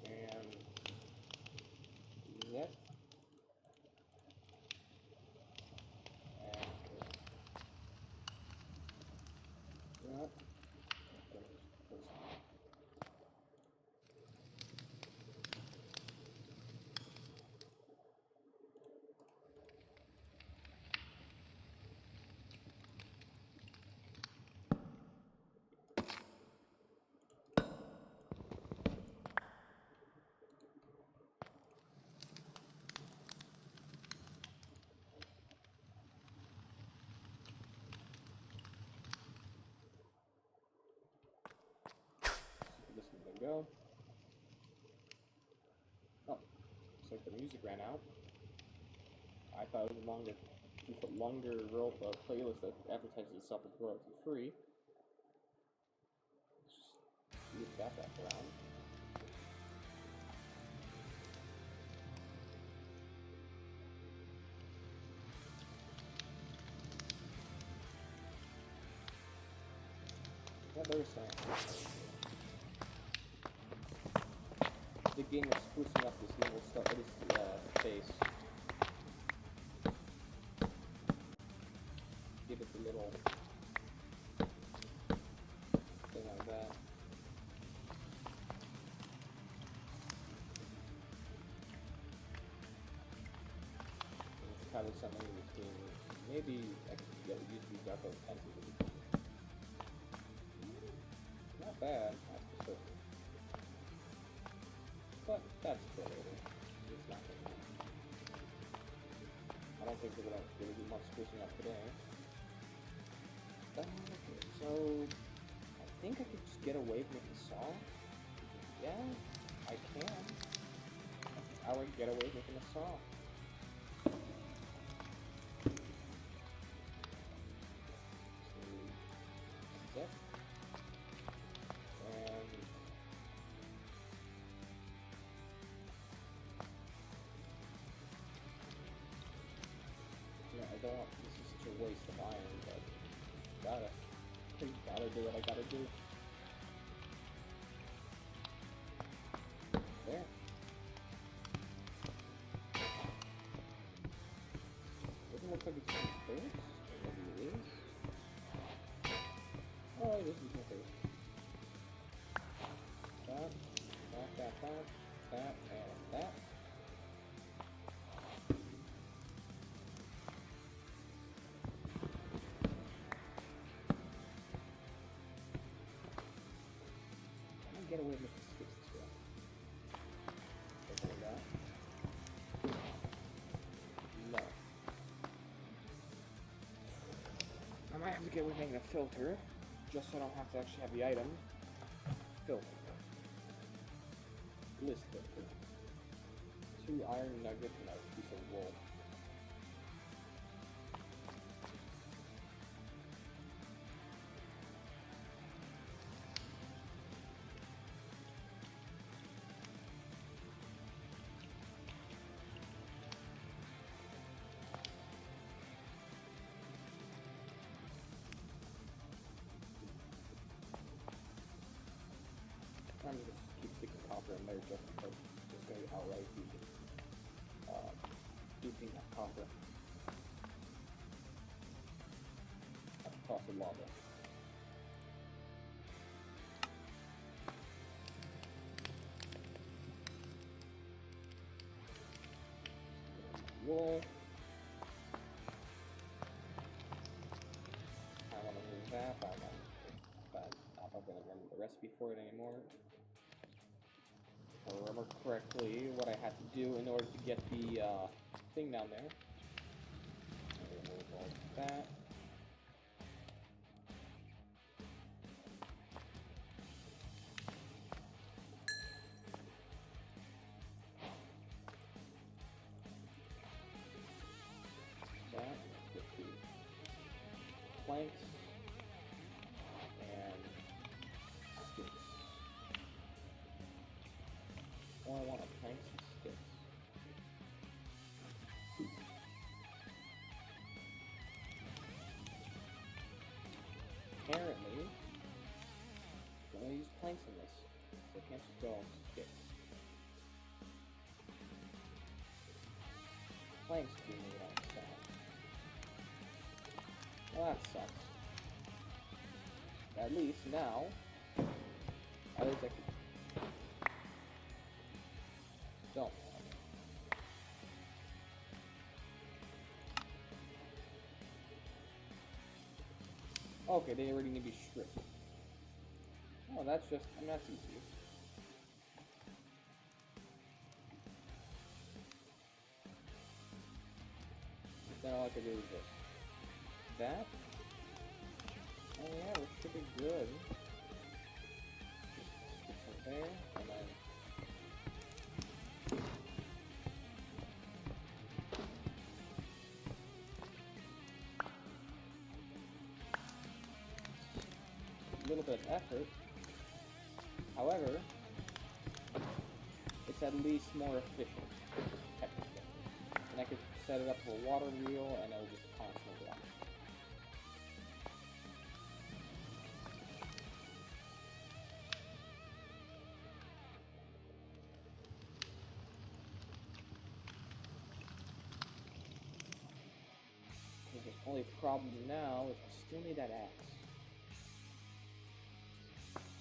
And that. And that. This one can go. Oh, looks like the music ran out. I thought it was longer. You put longer playlist that advertises itself as royalty free. Let's just move that back around. Yeah, they were saying the game is sprucing up this little stuff, this space. Give it a little thing like that. It's kind of something between maybe I could get it used to be Dark Oak Entity. Not bad, that's for certain. But that's for later. It's not gonna be. I don't think they're gonna really do much sprucing up today. Okay, so I think I could just get away with making a saw. Yeah, I can. I would get away with making a saw. Zip. And yeah, I don't want this is such a waste of iron, but gotta do what I gotta do. There. Doesn't look like it's my face. Maybe it is. Oh, this is my face. That, and that. I'm gonna get away with the skips this way. Something like that. No. I might have to get away with making a filter, just so I don't have to actually have the item. Filter. List filter. 2 iron nuggets and a piece of wool. I'm just keep sticking copper in there just because it's going to be outright using that copper. Toss of lava. Wool. I want to move that, but I'm not going to remember the recipe for it anymore. If I remember correctly, what I had to do in order to get the thing down there. Remove all that. That, get the planks and sticks. Oh, I want a planks and sticks. apparently, I'm gonna use planks in this. So I can't just go on sticks. Planks do need on side. Well, that sucks. At least now, at least I can. Don't. Okay, they already need to be stripped. Oh, that's just, I mean, that's easy. Then all I can do is this. That? Oh yeah, we should be good. Just stick it there, and then... a little bit of effort. However, it's at least more efficient, technically. And I could set it up with a water wheel, and it'll just constantly run. The only problem now is I still need that axe.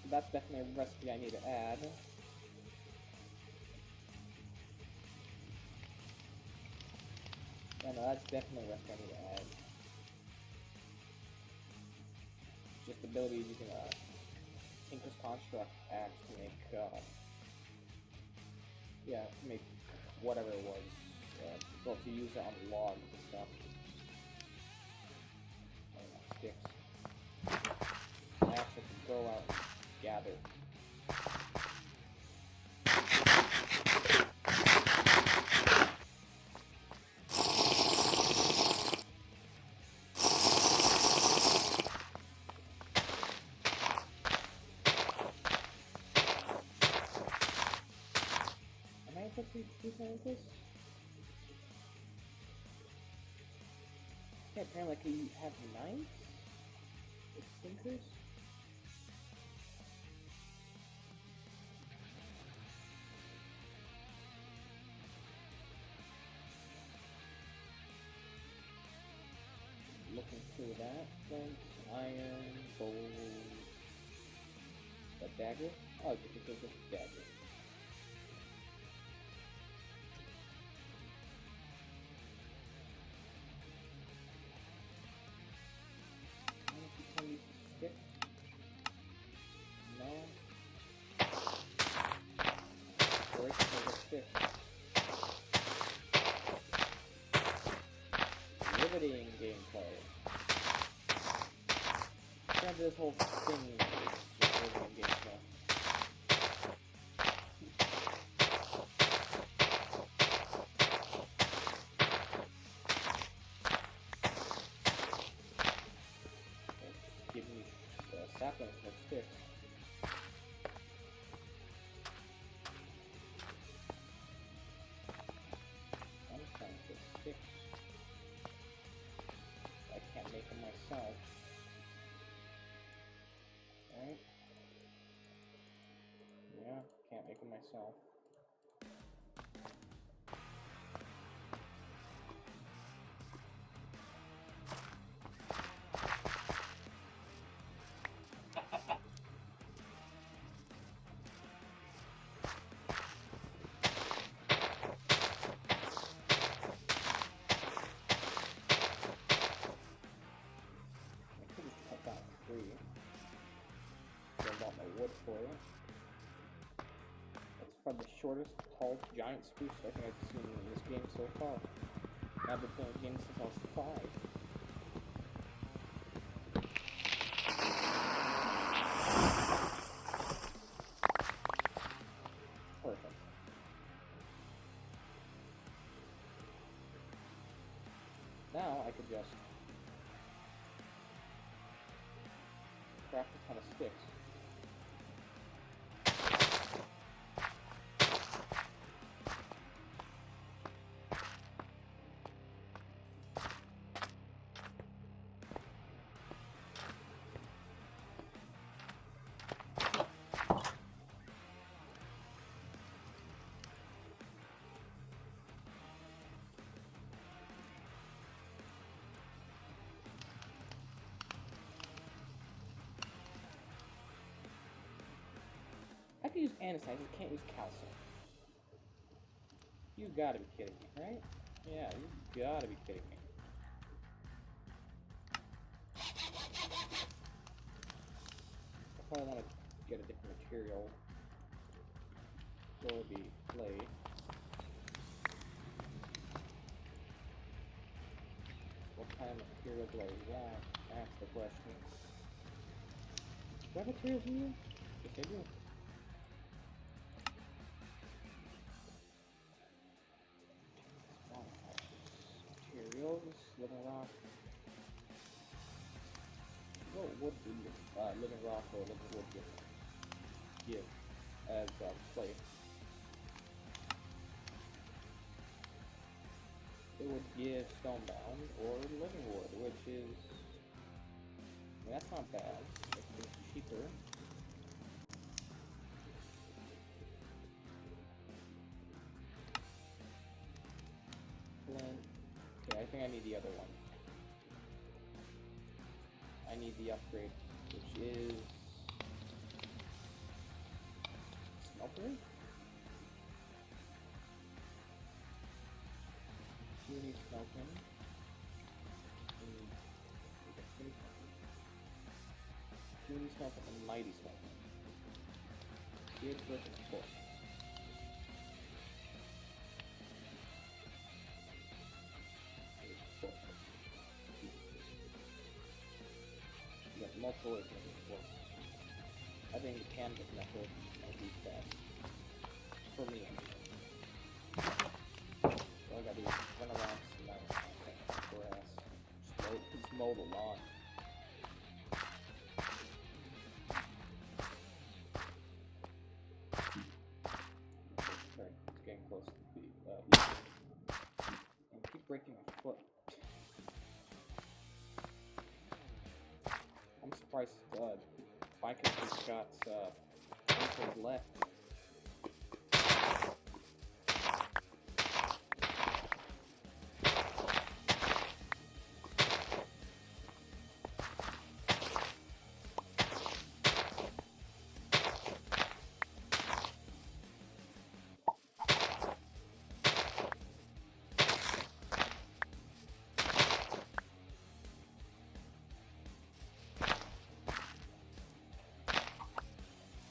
So that's definitely a recipe I need to add. Yeah, no, that's definitely a recipe I need to add. Just the ability of using a Tinker's Construct axe to make, yeah, to make whatever it was, well, to use it on logs and stuff. Sticks. I actually could go out and gather. Am I able to do something like this? Yeah, apparently I can have knives? With Tinkers? Looking through that, flint, iron, gold, that dagger? Oh, it's just a dagger. Can you stick? No. Or it's a stick. Riveting gameplay. Granted, this whole thing is just riveting gameplay. Give me saplings for sticks. I'm trying to get sticks. I can't make them myself. Right? Yeah, can't make them myself. Wood for it. That's probably the shortest, tallest giant spruce I think I've seen in this game so far. I've been playing the game since I was 5. Perfect. Now I could just craft a ton of sticks. use andesite, I just can't use calcium. You gotta be kidding me, right? Yeah, you gotta be kidding me. I probably want to get a different material. So it'll be clay. What kind of material do I want? That's the question. Do I have materials in here? Yes, I do. Materials, living rock. What would living rock or living wood give as clay? It would give stonebound or living wood, which is, I mean, that's not bad. It's cheaper. Flint. Okay, I think I need the other one. I need the upgrade, which is smelter. You need smelting. Puny smelting and mighty smelting. Here's the foot. You got multiple ways to make it work. I think the canvas method might be best. For me. All I gotta do is run around some grass. Just mow the lawn. It's getting close to the I keep breaking my foot. I'm surprised bikers just got ankles left.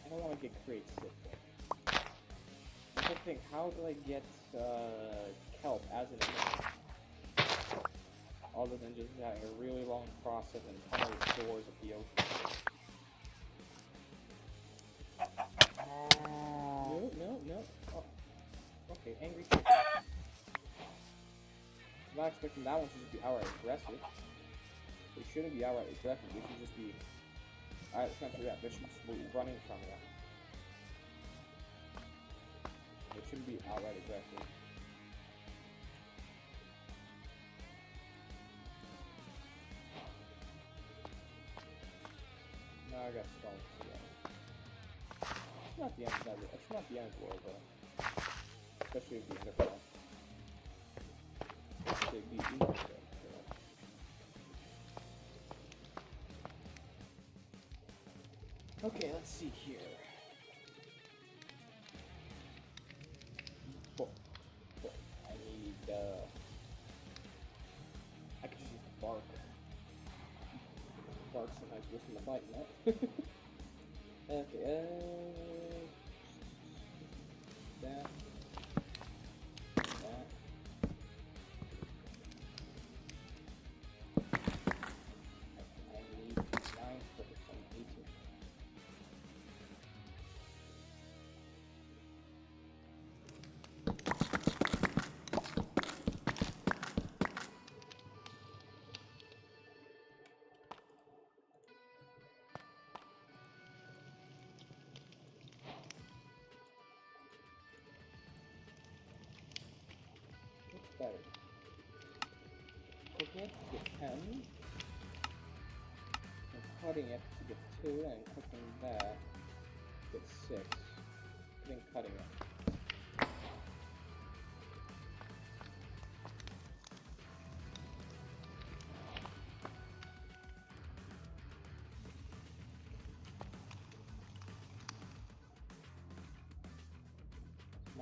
I don't want to get creative. I just think, how do I get kelp as an image? Other than just having a really long process and tunnel shores of the ocean. No. Oh. Okay, angry chicken. I'm not expecting that one to just be outright aggressive. It shouldn't be outright aggressive, it should just be... Alright, let's not do that. They should just be running from you. It shouldn't be outright aggressive. No, I got stones again. It's not the end of the It's not the end of the world, though. Especially if the underground. Big deep underground. Okay, let's see here. I need, I could just use the bark. Bark sometimes worse than the bite, no? Okay, that. I need 9 for this one, 18. Better. Cooking it to get 10, and cutting it to get 2, and cooking that to get 6, then cutting it.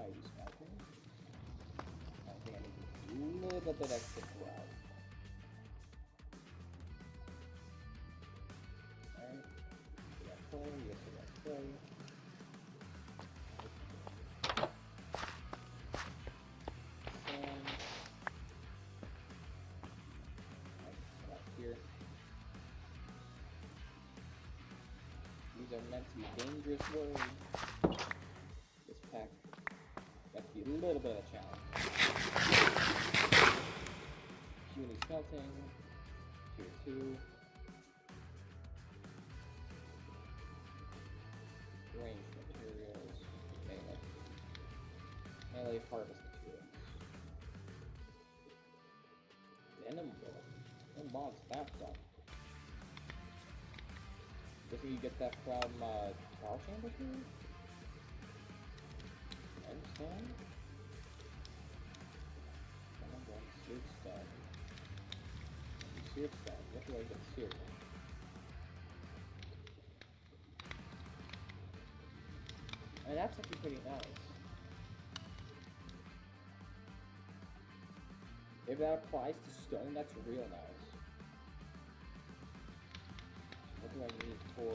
mighty smelting. I think I need a little bit extra crowd. Alright. We got clay, yes we got clay. Sand. Right here. These are meant to be dangerous words. This pack got to be a little bit of a challenge. Puny smelting, tier 2. Range materials, melee harvest materials. Venom bullet. No mobs that done. Guessing you get that from power chambers here? Endstone? Seared stone. Seared stone. What do I get seared? I mean, that's actually pretty nice. If that applies to stone, that's real nice. So what do I need for...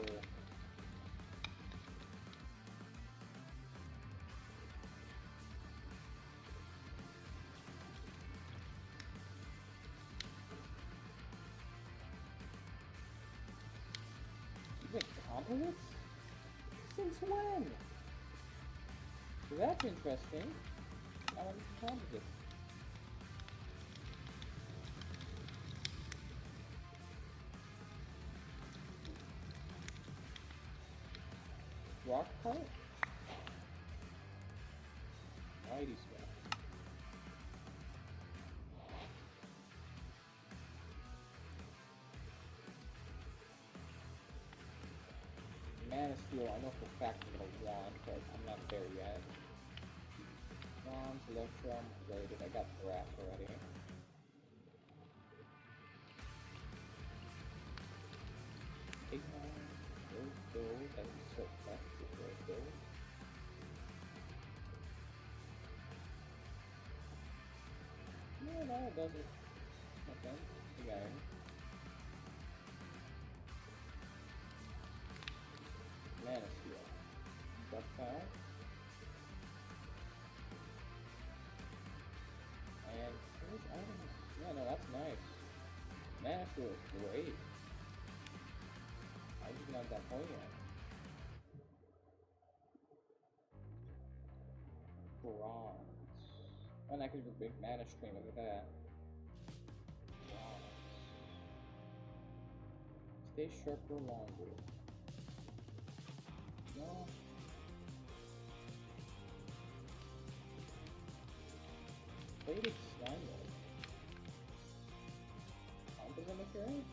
You make composites? Since when? So that's interesting. I want some composites. Rock part? Mighty scrap. Man of Steel, I know for a fact I'm gonna want, but I'm not there yet. Bronze, Electrum, Rated, I got Brass already. Ignite, Rose Gold, and Silk Flex with Rose Gold. No, it doesn't. Okay, big iron. Man of Steel. Ductile. And those items. Yeah, no, that's nice. Man of Steel is great. I just not that point yet. Bronze. And I could do a big mana stream over that. Bronze. Stay sharper longer. No. Plated slime wood. Composite material?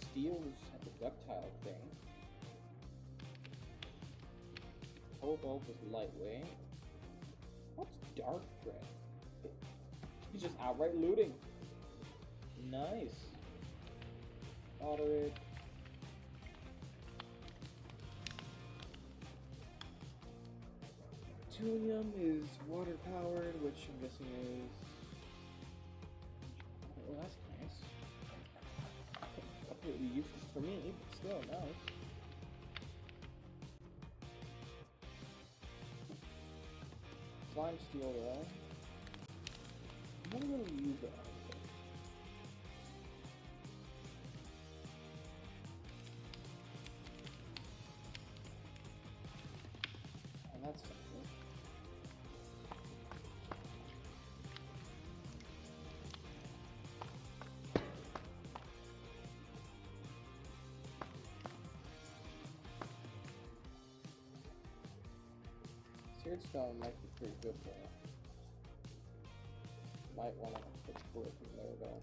Steel's at the ductile thing. Cobalt is lightweight. What's dark gray? He's just outright looting. Nice. Moderate. Tunium is water powered, which I'm guessing is. Oh, that's nice. Completely useless for me, but still nice. Slime steel though. I'm not really use that. And that's something. Seared stone might be pretty good for it. Might want to put split from there though.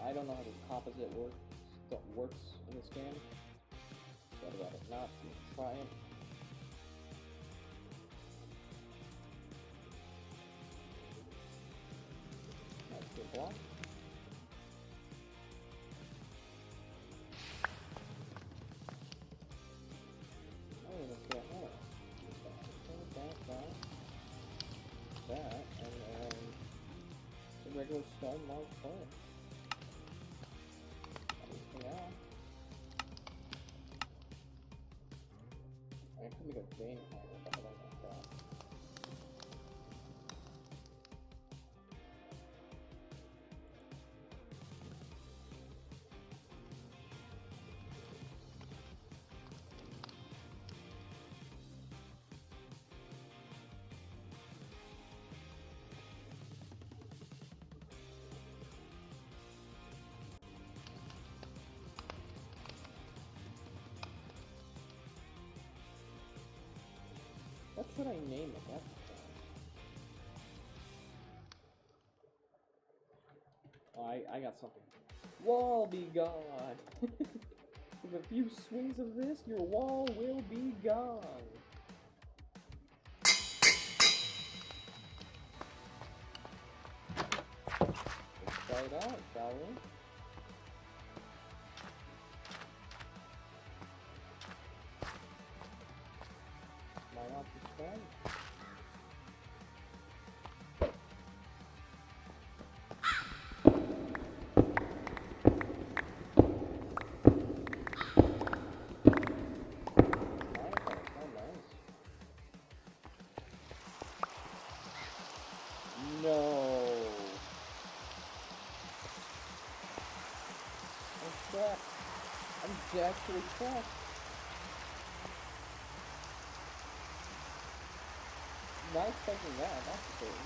I don't know how this composite works in this game. So I'd rather not try it. regular stone, large stone. Anything else? I could make a vein hammer, but I don't like that. What should I name it? That's the thing. Oh, I got something. Wall be gone! With a few swings of this, your wall will be gone! Let's try it out, shall we? Why not just spend? No. I'm trapped. I'm actually trapped. Not expecting that, that's the thing.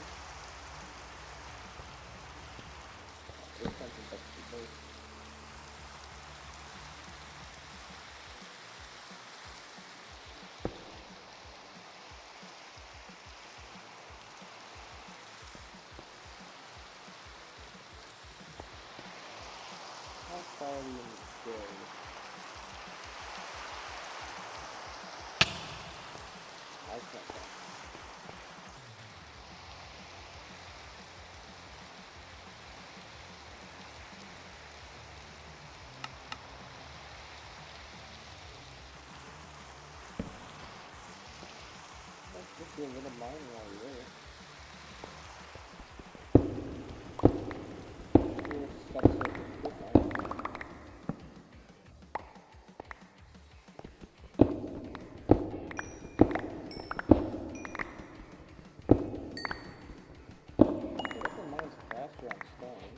There's something that's too close. How far are we in the day? I can't tell. Let's just do a little mining while we're there. Cool stuff so good mining. What if the mine's faster on stone?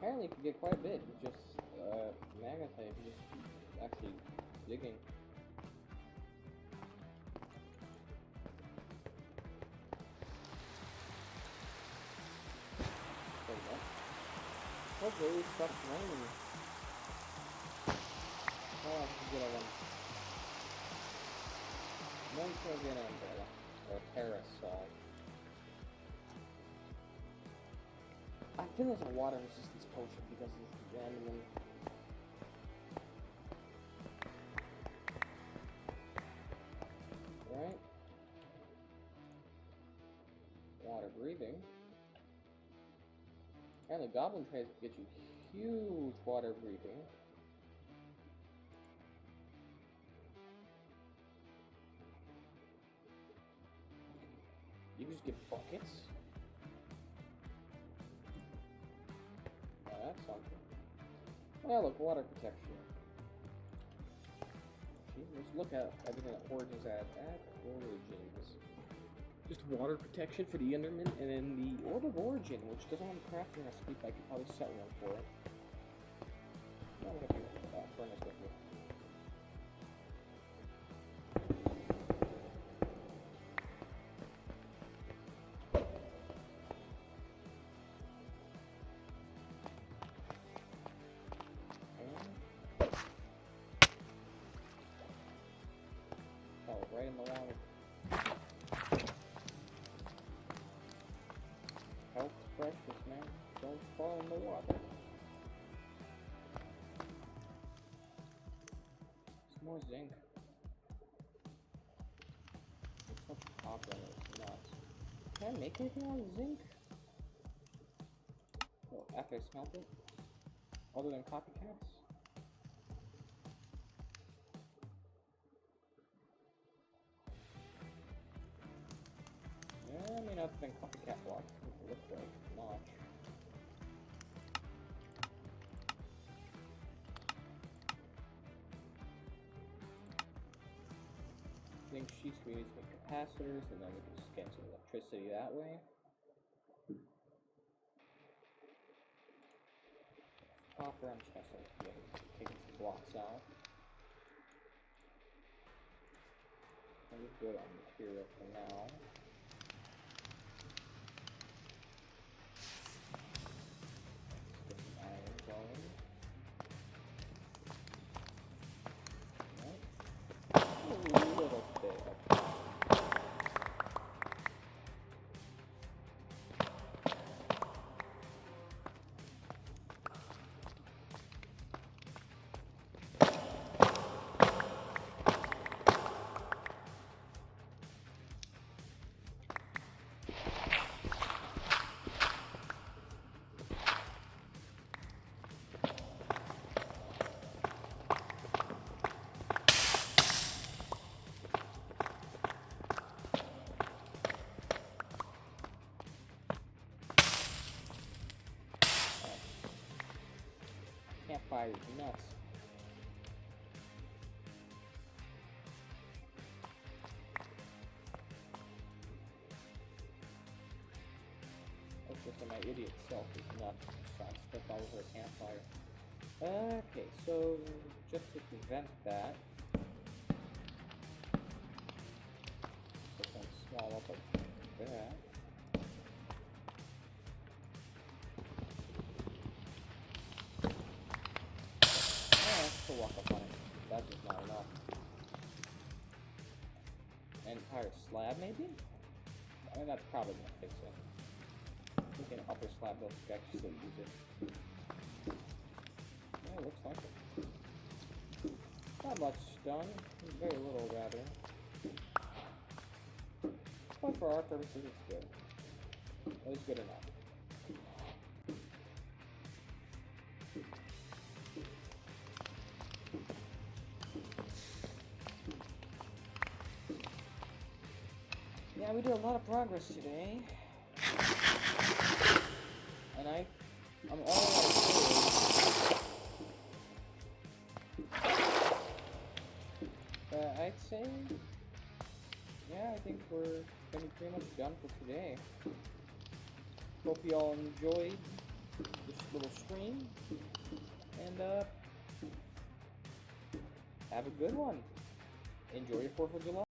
Apparently you can get quite a bit with just magnetite if you just actually digging. There we go. Hopefully it stops raining. Oh, I can get a one. No one's gonna get an umbrella. Or a parasol. I feel there's a water resistance potion because of the random. Right? Water breathing. And the goblin trays get you huge water breathing. You can just get buckets. That's something. Oh, yeah, look, water protection. Okay, let's look at everything that Origins had. At Origins. Just water protection for the Enderman, and then the Orb of Origin, which doesn't have a crafting recipe, but I could probably set one for it. I'm gonna burn this with me. Oh, right in the water. Health's precious, man. Don't fall in the water. Some more zinc. It's such a copper, it's nuts. Can I make anything out of zinc? Well, after I smelt it? Other than copycats? Yeah, I mean, other than copycat blocks, it looks like not. Zinc sheets we use to make capacitors, and then we can just get some electricity that way. Copper, I'm just gonna start taking some blocks out. And we're good on material for now. Let's get some iron going. Right. A little bit of campfire is nuts. It's just that my idiot self is nuts. Trying to step all over a campfire. Okay, so just to prevent that, just gonna small up like that. To walk up on it. That's just not enough. An entire slab, maybe? I mean, that's probably gonna fix it. I think an upper slab will actually still use it. Yeah, it looks like it. Not much done. Very little, rather. But for our purposes, it's good. It's good enough. Yeah, we did a lot of progress today. And I'm all I'd say, yeah, I think we're gonna be pretty much done for today. Hope you all enjoyed this little stream, and have a good one. Enjoy your 4th of July.